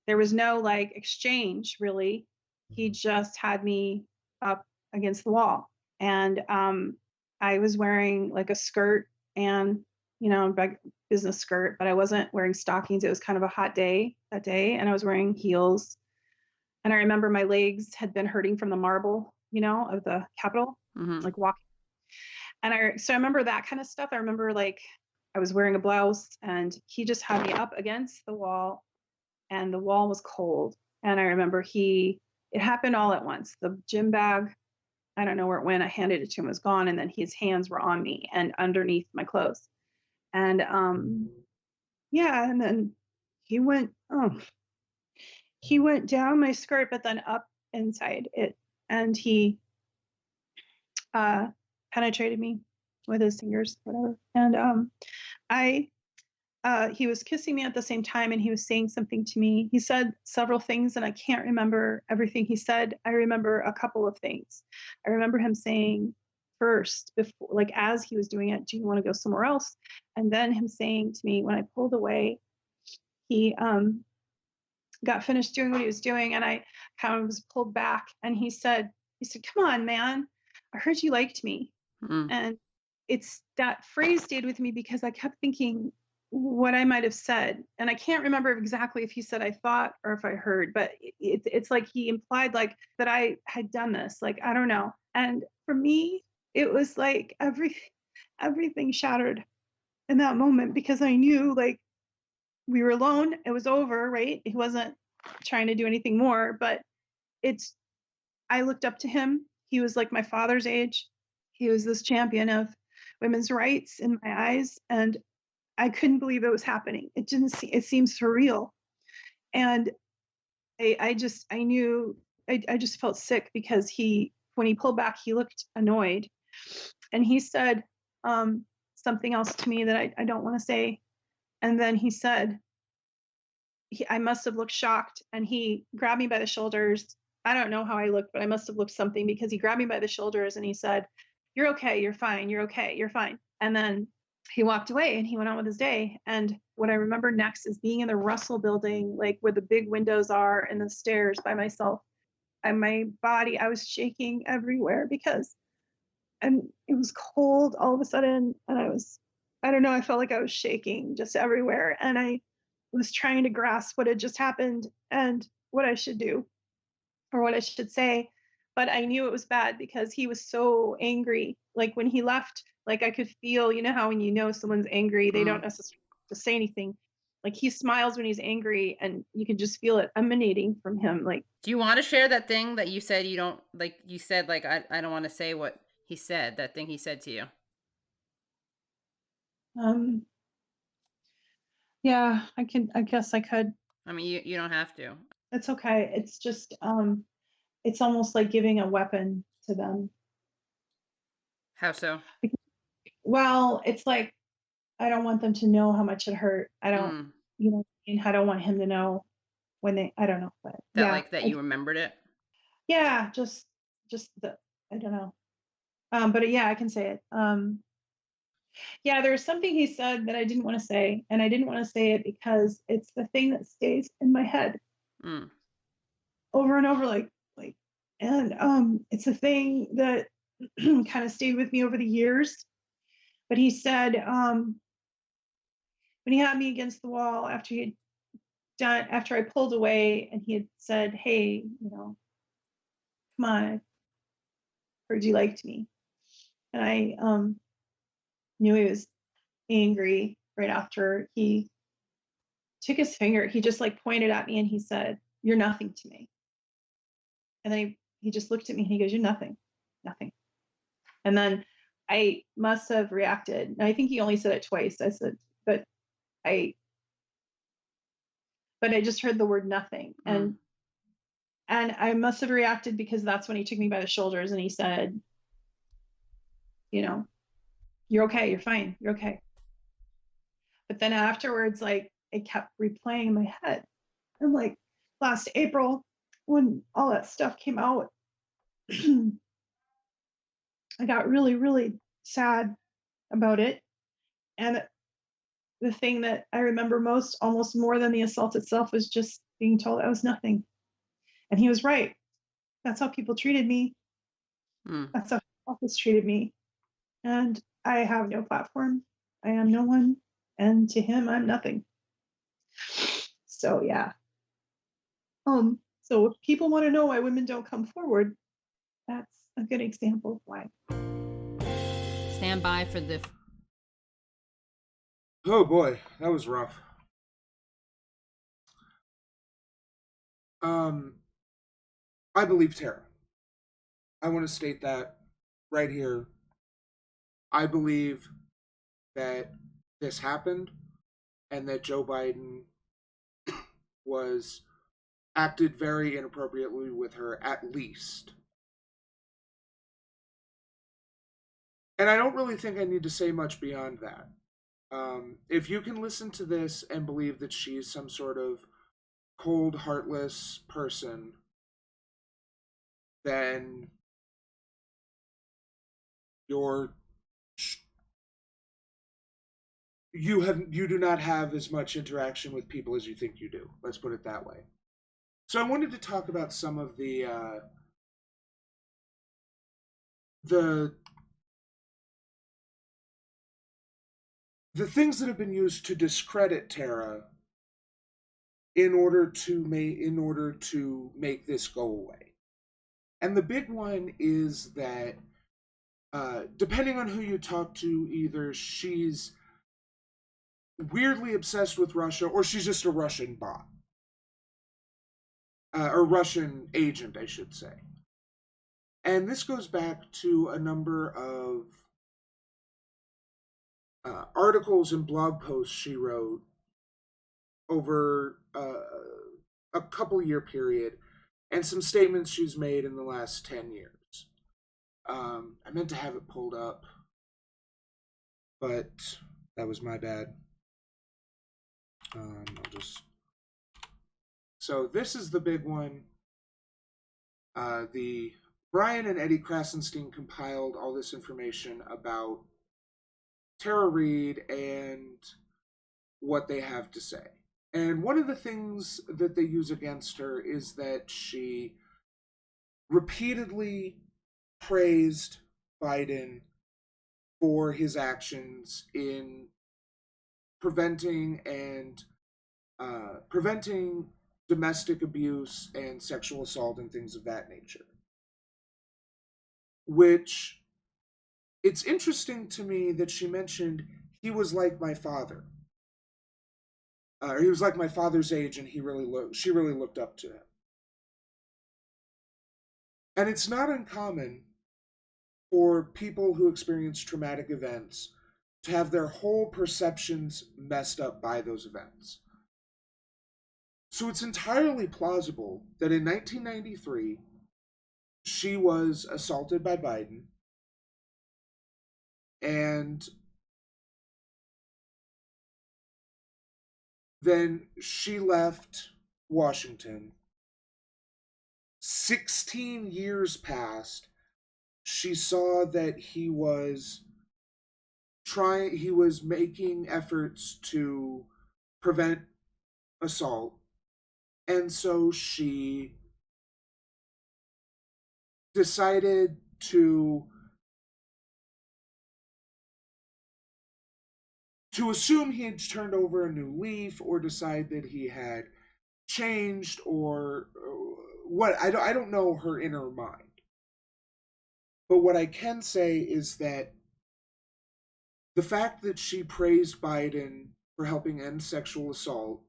There was no like exchange really. He just had me up against the wall. And I was wearing like a skirt and, business skirt, but I wasn't wearing stockings. It was kind of a hot day that day, and I was wearing heels. And I remember my legs had been hurting from the marble, of the Capitol, like walking. And so I remember that kind of stuff. I remember like I was wearing a blouse and he just had me up against the wall, and the wall was cold. And I remember it happened all at once. The gym bag, I don't know where it went. I handed it to him, it was gone. And then his hands were on me and underneath my clothes. And yeah, and then he went down my skirt, but then up inside it. And he penetrated me with his fingers, whatever. And he was kissing me at the same time, and he was saying something to me. He said several things, and I can't remember everything he said. I remember a couple of things. I remember him saying first, before, like as he was doing it, do you want to go somewhere else? And then him saying to me, when I pulled away, he got finished doing what he was doing, and I kind of was pulled back, and he said, come on, man, I heard you liked me. And it's that phrase stayed with me because I kept thinking what I might have said. And I can't remember exactly if he said I thought or if I heard, but it's like he implied like that I had done this, like, I don't know. And for me, it was like everything shattered in that moment, because I knew like we were alone. It was over, right? He wasn't trying to do anything more, but I looked up to him. He was like my father's age. He was this champion of women's rights in my eyes. And I couldn't believe it was happening. It seemed surreal. And I just felt sick because when he pulled back, he looked annoyed. And he said something else to me that I don't want to say. And then he said, I must have looked shocked, and he grabbed me by the shoulders. I don't know how I looked, but I must have looked something, because he grabbed me by the shoulders and he said, you're okay, you're fine, you're okay, you're fine. And then he walked away and he went on with his day. And what I remember next is being in the Russell building, like where the big windows are, and the stairs by myself. And my body, I was shaking everywhere and it was cold all of a sudden. And I don't know, I felt like I was shaking just everywhere. And I was trying to grasp what had just happened and what I should do or what I should say. But I knew it was bad because he was so angry. Like when he left, like I could feel, how when someone's angry, they don't necessarily have to say anything. Like he smiles when he's angry, and you can just feel it emanating from him. Like, do you want to share that thing that you said you don't like? You said like I don't want to say what he said, that thing he said to you? Yeah, I guess I could. I mean, you don't have to. It's okay. It's just, it's almost like giving a weapon to them. How so? Well, it's like, I don't want them to know how much it hurt. I don't, you know, and I don't want him to know when I don't know, but That yeah. like that you remembered it? Yeah, just the, I don't know. But yeah, I can say it. Yeah, there was something he said that I didn't want to say, and I didn't want to say it because it's the thing that stays in my head over and over, and it's a thing that kind of stayed with me over the years. But he said, when he had me against the wall after I pulled away, and he had said, "Hey, you know, come on, I heard you liked me," and I knew he was angry right after he took his finger. He just like pointed at me and he said, "You're nothing to me." And then he just looked at me and he goes, "You're nothing, nothing." And then I must have reacted. And I think he only said it twice. I said, but I just heard the word nothing. And I must have reacted because that's when he took me by the shoulders and he said, "You know, you're okay, you're fine, you're okay." But then afterwards, like, it kept replaying in my head. And like last April, when all that stuff came out, I got really, really sad about it. And the thing that I remember most, almost more than the assault itself, was just being told I was nothing. And he was right. That's how people treated me. That's how office treated me. And I have no platform. I am no one. And to him, I'm nothing. So yeah. So if people want to know why women don't come forward, that's a good example of why. Stand by for the... Oh boy, that was rough. I believe Tara. I want to state that right here. I believe that this happened and that Joe Biden acted very inappropriately with her, at least. And I don't really think I need to say much beyond that. If you can listen to this and believe that she's some sort of cold, heartless person, then you do not have as much interaction with people as you think you do. Let's put it that way. So I wanted to talk about some of the things that have been used to discredit Tara in order to make this go away. And the big one is that depending on who you talk to, either she's weirdly obsessed with Russia or she's just a Russian bot. Or Russian agent, I should say. And this goes back to a number of articles and blog posts she wrote over a couple-year period, and some statements she's made in the last 10 years. I meant to have it pulled up, but that was my bad. So this is the big one. The Brian and Eddie Krasenstein compiled all this information about Tara Reade and what they have to say. And one of the things that they use against her is that she repeatedly praised Biden for his actions in preventing domestic abuse and sexual assault and things of that nature. Which, it's interesting to me that she mentioned he was like my father. He was like my father's age, and she really looked up to him. And it's not uncommon for people who experience traumatic events to have their whole perceptions messed up by those events. So it's entirely plausible that in 1993, she was assaulted by Biden, and then she left Washington. 16 years passed. She saw that he was making efforts to prevent assault, and so she decided to assume he had turned over a new leaf, or decide that he had changed, or what. I don't know her inner mind. But what I can say is that the fact that she praised Biden for helping end sexual assault,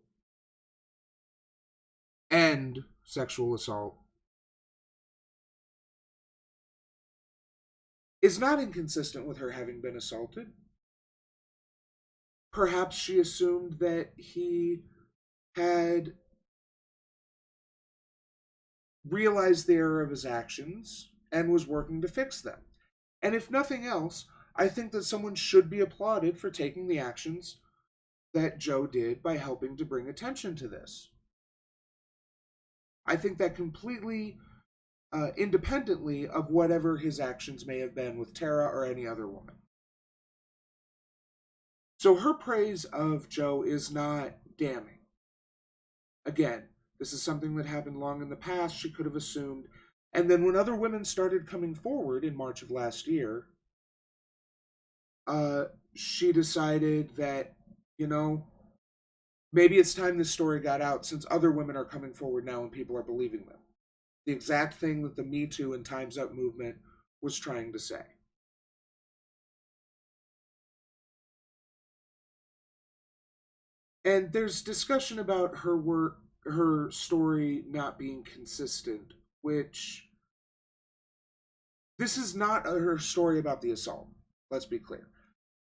is not inconsistent with her having been assaulted. Perhaps she assumed that he had realized the error of his actions and was working to fix them. And if nothing else, I think that someone should be applauded for taking the actions that Joe did by helping to bring attention to this. I think that completely independently of whatever his actions may have been with Tara or any other woman. So her praise of Joe is not damning. Again, this is something that happened long in the past. She could have assumed. And then when other women started coming forward in March of last year, she decided that, maybe it's time this story got out, since other women are coming forward now and people are believing them. The exact thing that the Me Too and Time's Up movement was trying to say. And there's discussion about her story not being consistent, which this is not her story about the assault. Let's be clear.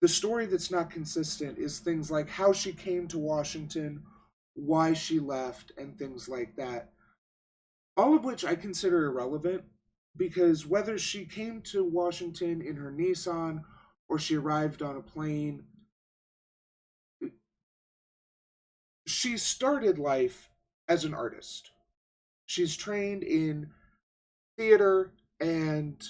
The story that's not consistent is things like how she came to Washington, why she left, and things like that. All of which I consider irrelevant, because whether she came to Washington in her Nissan or she arrived on a plane, she started life as an artist. She's trained in theater and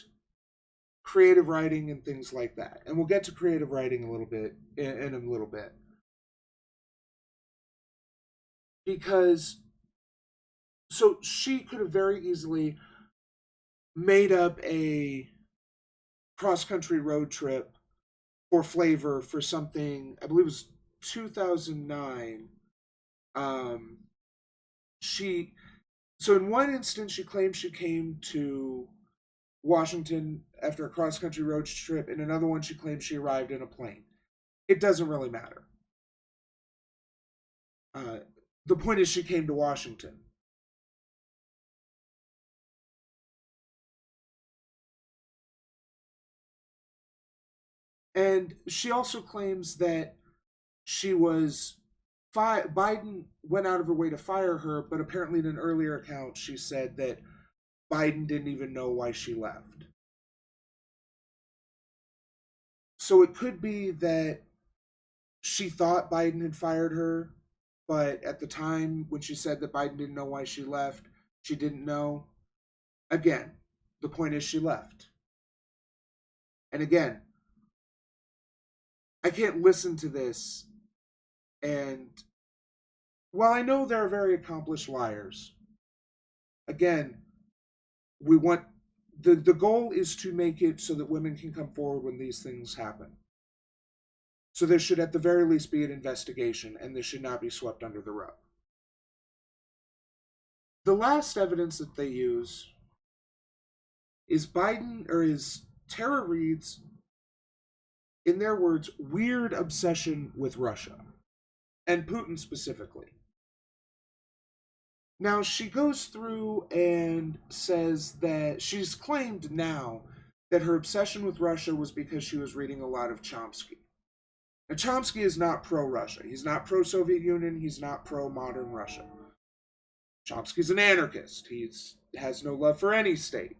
creative writing and things like that. And we'll get to creative writing a little bit in a little bit. So she could have very easily made up a cross-country road trip for flavor for something, I believe it was 2009. So in one instance, she claimed she came to Washington after a cross-country road trip. In another one, she claimed she arrived in a plane. It doesn't really matter. The point is she came to Washington. And she also claims that Biden went out of her way to fire her, but apparently in an earlier account, she said that Biden didn't even know why she left. So it could be that she thought Biden had fired her, but at the time when she said that Biden didn't know why she left, she didn't know. Again, the point is she left. And again, I can't listen to this, and while I know there are very accomplished liars, again, we want the goal is to make it so that women can come forward when these things happen. So there should at the very least be an investigation, and this should not be swept under the rug. The last evidence that they use is Tara Reade's, in their words, weird obsession with Russia, and Putin specifically. Now, she goes through and says that she's claimed now that her obsession with Russia was because she was reading a lot of Chomsky. Now, Chomsky is not pro-Russia. He's not pro-Soviet Union. He's not pro-modern Russia. Chomsky's an anarchist. He has no love for any state.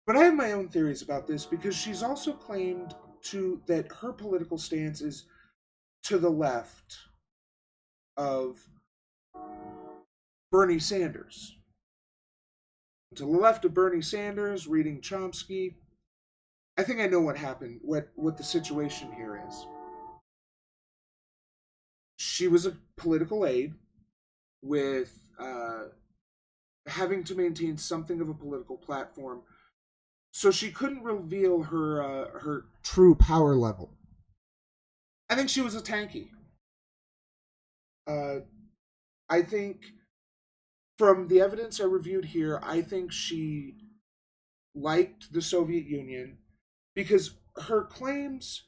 But I have my own theories about this because she's also claimed that her political stance is to the left of Bernie Sanders. To the left of Bernie Sanders, reading Chomsky, I think I know what happened, what the situation here is. She was a political aide with having to maintain something of a political platform, so she couldn't reveal her true power level. I think she was a tanky. I think from the evidence I reviewed here, I think she liked the Soviet Union because her claims,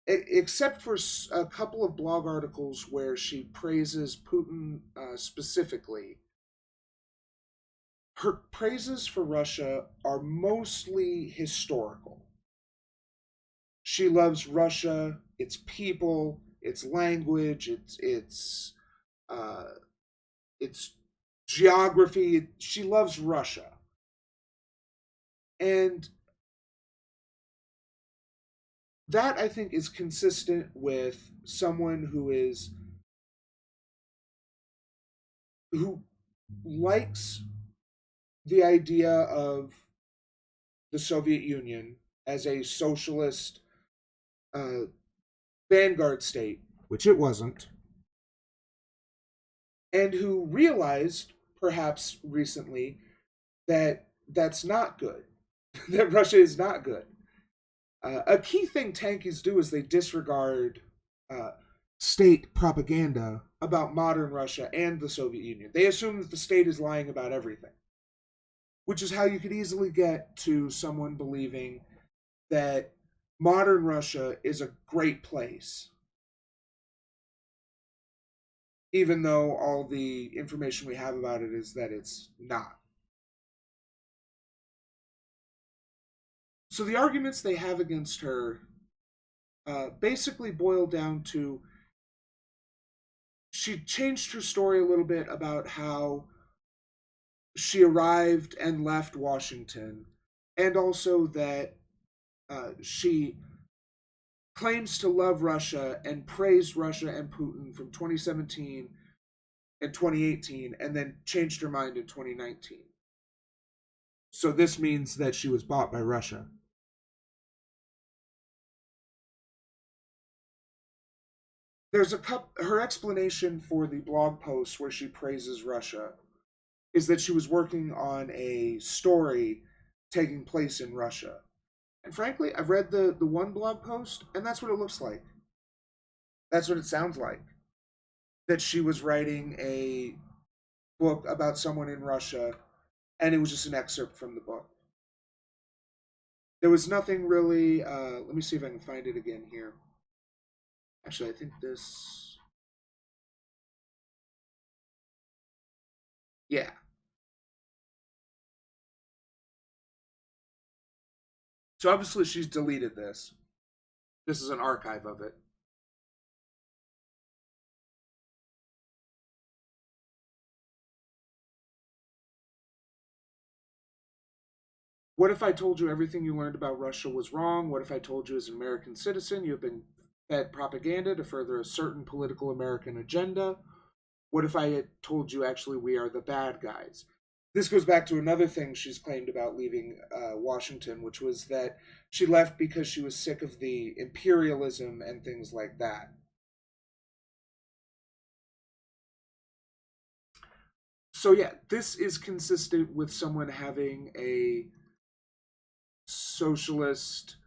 except for a couple of blog articles where she praises Putin specifically, her praises for Russia are mostly historical. She loves Russia, its people, its language, its geography. She loves Russia. And that, I think, is consistent with someone who likes the idea of the Soviet Union as a socialist vanguard state, which it wasn't, and who realized, perhaps recently, that that's not good, that Russia is not good. A key thing tankies do is they disregard state propaganda about modern Russia and the Soviet Union. They assume that the state is lying about everything, which is how you could easily get to someone believing that modern Russia is a great place, even though all the information we have about it is that it's not. So the arguments they have against her basically boil down to she changed her story a little bit about how she arrived and left Washington, and also that she claims to love Russia and praised Russia and Putin from 2017 and 2018, and then changed her mind in 2019. So this means that she was bought by Russia. Her explanation for the blog post where she praises Russia is that she was working on a story taking place in Russia. And frankly, I've read the one blog post, and that's what it looks like. That's what it sounds like. That she was writing a book about someone in Russia, and it was just an excerpt from the book. There was nothing really... let me see if I can find it again here. Actually, I think this... Yeah. So obviously she's deleted this. This is an archive of it. What if I told you everything you learned about Russia was wrong? What if I told you as an American citizen you have been fed propaganda to further a certain political American agenda? What if I had told you actually we are the bad guys? This goes back to another thing she's claimed about leaving Washington, which was that she left because she was sick of the imperialism and things like that. So yeah, this is consistent with someone having a socialist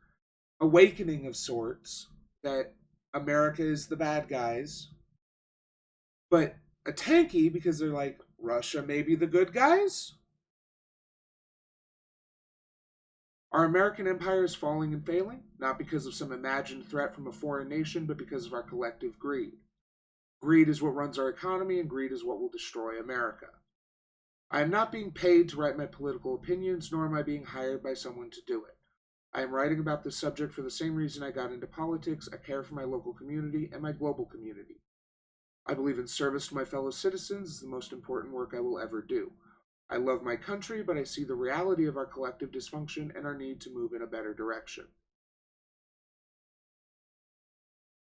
awakening of sorts, that America is the bad guys, but a tanky because they're like, Russia may be the good guys? Our American empire is falling and failing, not because of some imagined threat from a foreign nation, but because of our collective greed. Greed is what runs our economy, and greed is what will destroy America. I am not being paid to write my political opinions, nor am I being hired by someone to do it. I am writing about this subject for the same reason I got into politics. I care for my local community and my global community. I believe in service to my fellow citizens is the most important work I will ever do. I love my country, but I see the reality of our collective dysfunction and our need to move in a better direction.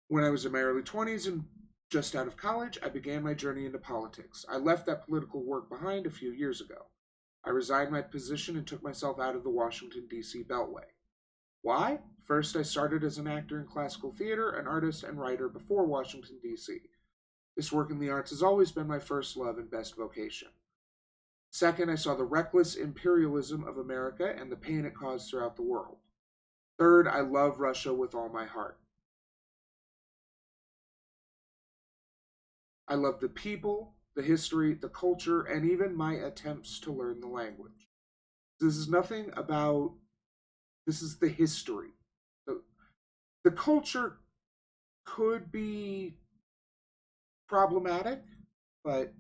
When I was in my early 20s and just out of college, I began my journey into politics. I left that political work behind a few years ago. I resigned my position and took myself out of the Washington, D.C. Beltway. Why? First, I started as an actor in classical theater, an artist, and writer before Washington, D.C. This work in the arts has always been my first love and best vocation. Second, I saw the reckless imperialism of America and the pain it caused throughout the world. Third, I love Russia with all my heart. I love the people, the history, the culture, and even my attempts to learn the language. This is nothing about, this is the history. The culture could be problematic, but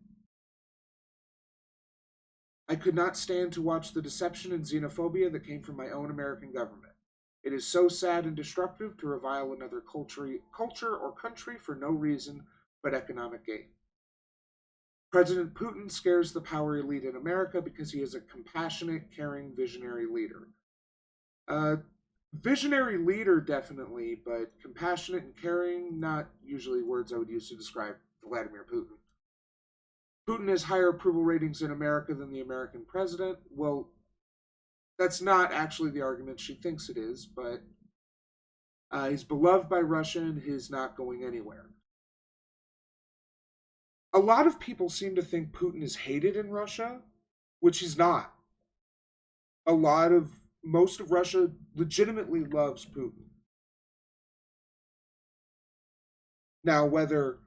I could not stand to watch the deception and xenophobia that came from my own American government. It is so sad and destructive to revile another culture or country for no reason but economic gain. President Putin scares the power elite in America because he is a compassionate, caring, visionary leader. Visionary leader, definitely, but compassionate and caring, not usually words I would use to describe Vladimir Putin. Putin has higher approval ratings in America than the American president. Well, that's not actually the argument she thinks it is, but he's beloved by Russia and he's not going anywhere. A lot of people seem to think Putin is hated in Russia, which he's not. Most of Russia legitimately loves Putin. Now, whether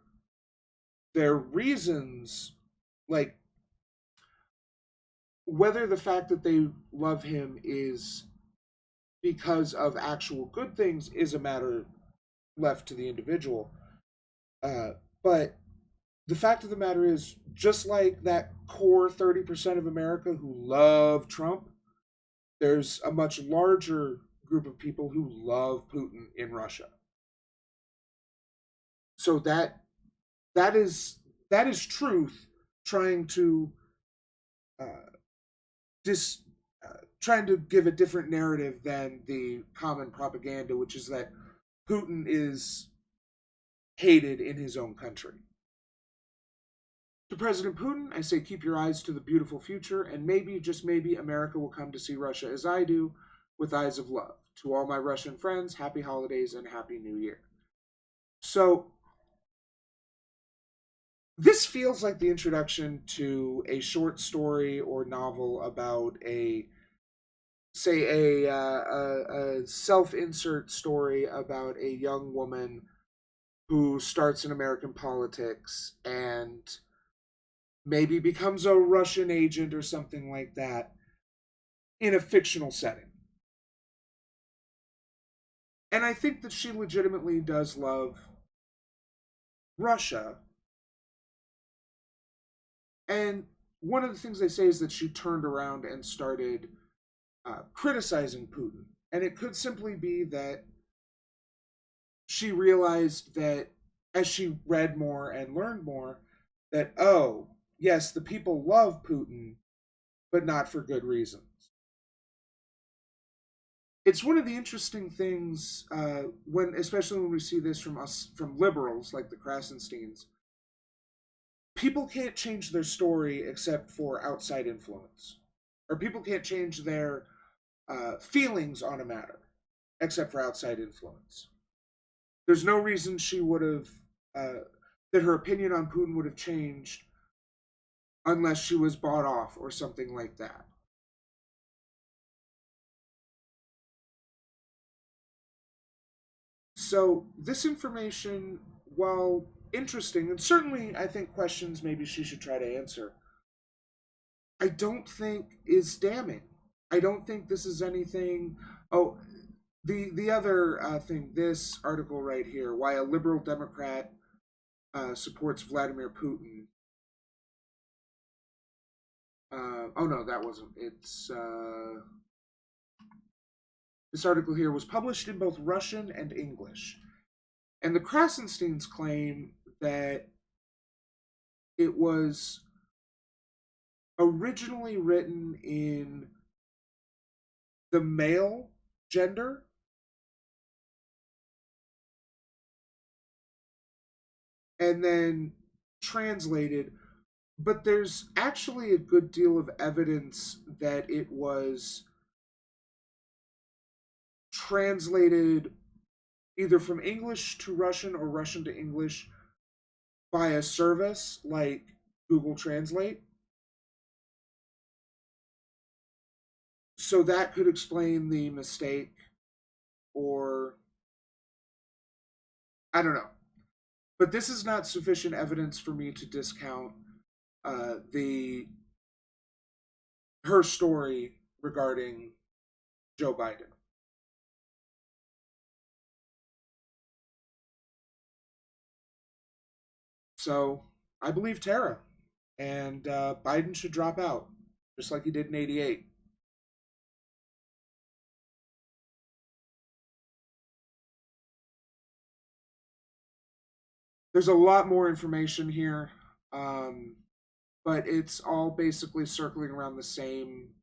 their reasons, like, whether the fact that they love him is because of actual good things is a matter left to the individual. But the fact of the matter is, just like that core 30% of America who love Trump, there's a much larger group of people who love Putin in Russia. So that is truth trying to trying to give a different narrative than the common propaganda, which is that Putin is hated in his own country. To President Putin, I say keep your eyes to the beautiful future, and maybe, just maybe, America will come to see Russia as I do, with eyes of love. To all my Russian friends, happy holidays and happy New Year. So, this feels like the introduction to a short story or novel about a self-insert story about a young woman who starts in American politics and maybe becomes a Russian agent or something like that in a fictional setting. And I think that she legitimately does love Russia. And one of the things they say is that she turned around and started criticizing Putin. And it could simply be that she realized that as she read more and learned more, that, oh, yes, the people love Putin, but not for good reasons. It's one of the interesting things especially when we see this from liberals like the Krasensteins. People can't change their story except for outside influence, or people can't change their feelings on a matter except for outside influence. There's no reason she would have that her opinion on Putin would have changed unless she was bought off or something like that. So this information, while interesting, and certainly I think questions maybe she should try to answer, I don't think is damning. I don't think this is anything. Oh, the other thing, this article right here, why a liberal Democrat supports Vladimir Putin. Oh no, that wasn't. It's this article here was published in both Russian and English, and the Krasensteins claim that it was originally written in the male gender, and then translated, but there's actually a good deal of evidence that it was translated either from English to Russian or Russian to English by a service like Google Translate. So that could explain the mistake, or I don't know. But this is not sufficient evidence for me to discount her story regarding Joe Biden. So I believe Tara, and Biden should drop out, just like he did in '88. There's a lot more information here, but it's all basically circling around the same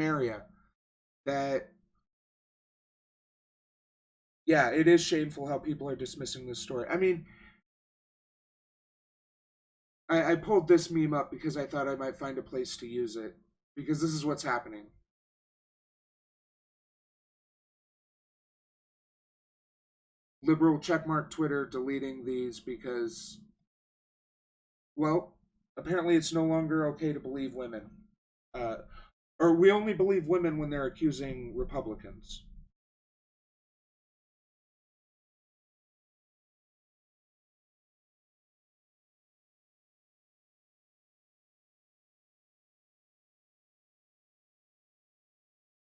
area. That, yeah, it is shameful how people are dismissing this story. I mean, I pulled this meme up because I thought I might find a place to use it, because this is what's happening. Liberal checkmark Twitter deleting these because, well, apparently it's no longer okay to believe women. Or we only believe women when they're accusing Republicans.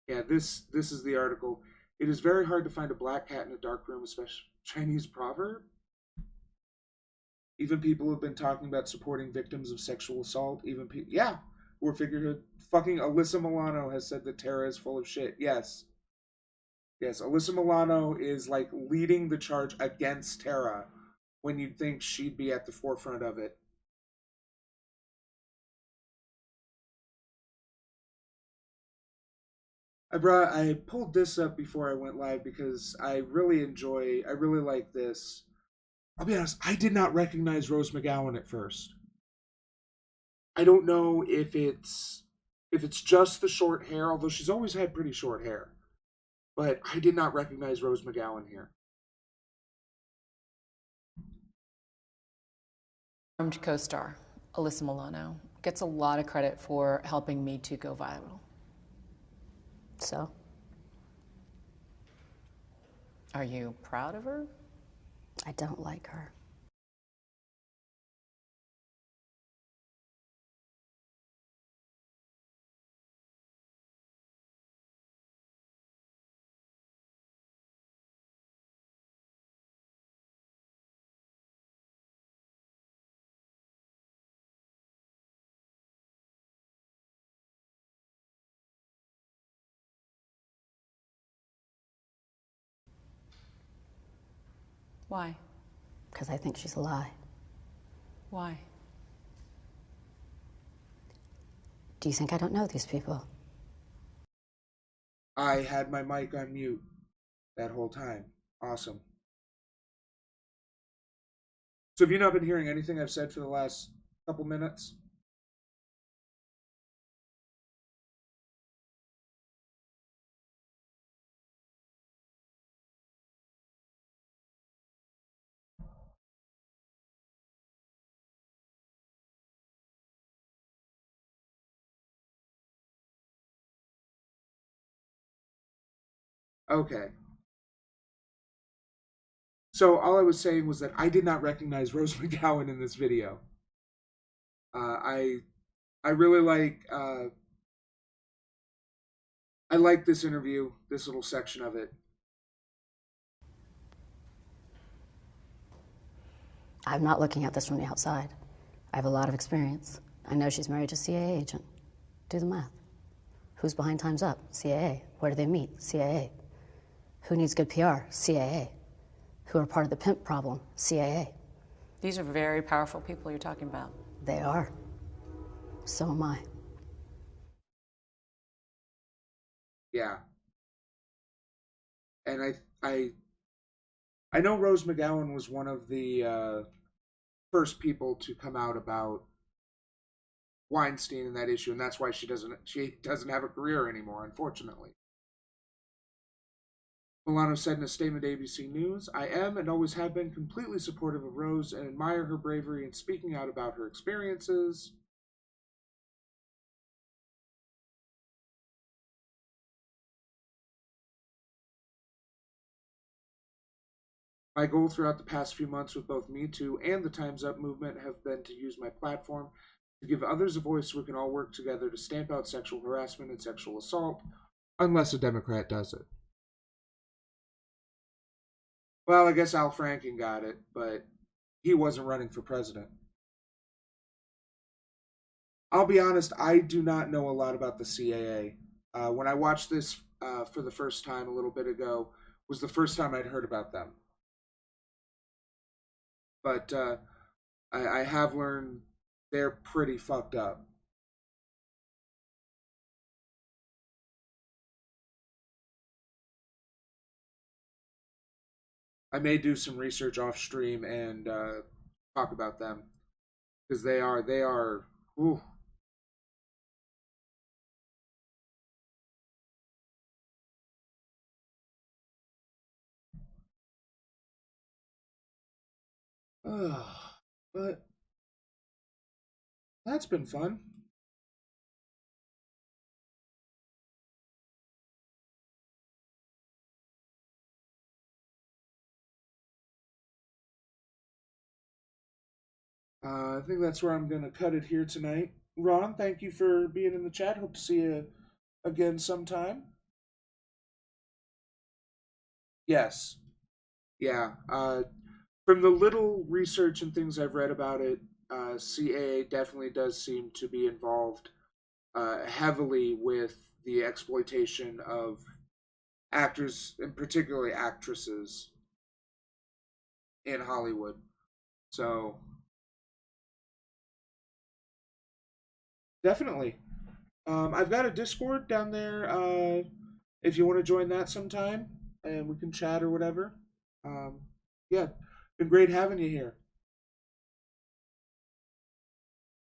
Yeah, this is the article. It is very hard to find a black cat in a dark room, especially Chinese proverb. Even people who have been talking about supporting victims of sexual assault, even people, yeah, who are figurehead. Fucking Alyssa Milano has said that Tara is full of shit. Yes. Yes, Alyssa Milano is like leading the charge against Tara when you'd think she'd be at the forefront of it. I pulled this up before I went live because I really like this. I'll be honest, I did not recognize Rose McGowan at first. I don't know if it's just the short hair, although she's always had pretty short hair. But I did not recognize Rose McGowan here. Co-star Alyssa Milano gets a lot of credit for helping Me Too go viral. So? Are you proud of her? I don't like her. Why? Because I think she's a lie. Why? Do you think I don't know these people? I had my mic on mute that whole time. Awesome. So have you not been hearing anything I've said for the last couple minutes? Okay. So all I was saying was that I did not recognize Rose McGowan in this video. I really like I like this interview, this little section of it. I'm not looking at this from the outside. I have a lot of experience. I know she's married to a CIA agent. Do the math. Who's behind Time's Up? CIA. Where do they meet? CIA. Who needs good PR? CIA. Who are part of the pimp problem? CIA. These are very powerful people you're talking about. They are. So am I. Yeah. And I know Rose McGowan was one of the first people to come out about Weinstein and that issue, and that's why she doesn't have a career anymore, unfortunately. Milano said in a statement to ABC News, "I am and always have been completely supportive of Rose and admire her bravery in speaking out about her experiences. My goal throughout the past few months with both Me Too and the Time's Up movement have been to use my platform to give others a voice so we can all work together to stamp out sexual harassment and sexual assault, unless a Democrat does it." Well, I guess Al Franken got it, but he wasn't running for president. I'll be honest, I do not know a lot about the CAA. When I watched this for the first time a little bit ago, was the first time I'd heard about them. But I have learned they're pretty fucked up. I may do some research off stream and talk about them, because they are, ooh. But that's been fun. I think that's where I'm going to cut it here tonight. Ron, thank you for being in the chat. Hope to see you again sometime. Yes. Yeah. From the little research and things I've read about it, CAA definitely does seem to be involved heavily with the exploitation of actors, and particularly actresses, in Hollywood. So, definitely. I've got a Discord down there if you want to join that sometime, and we can chat or whatever. Yeah, been great having you here.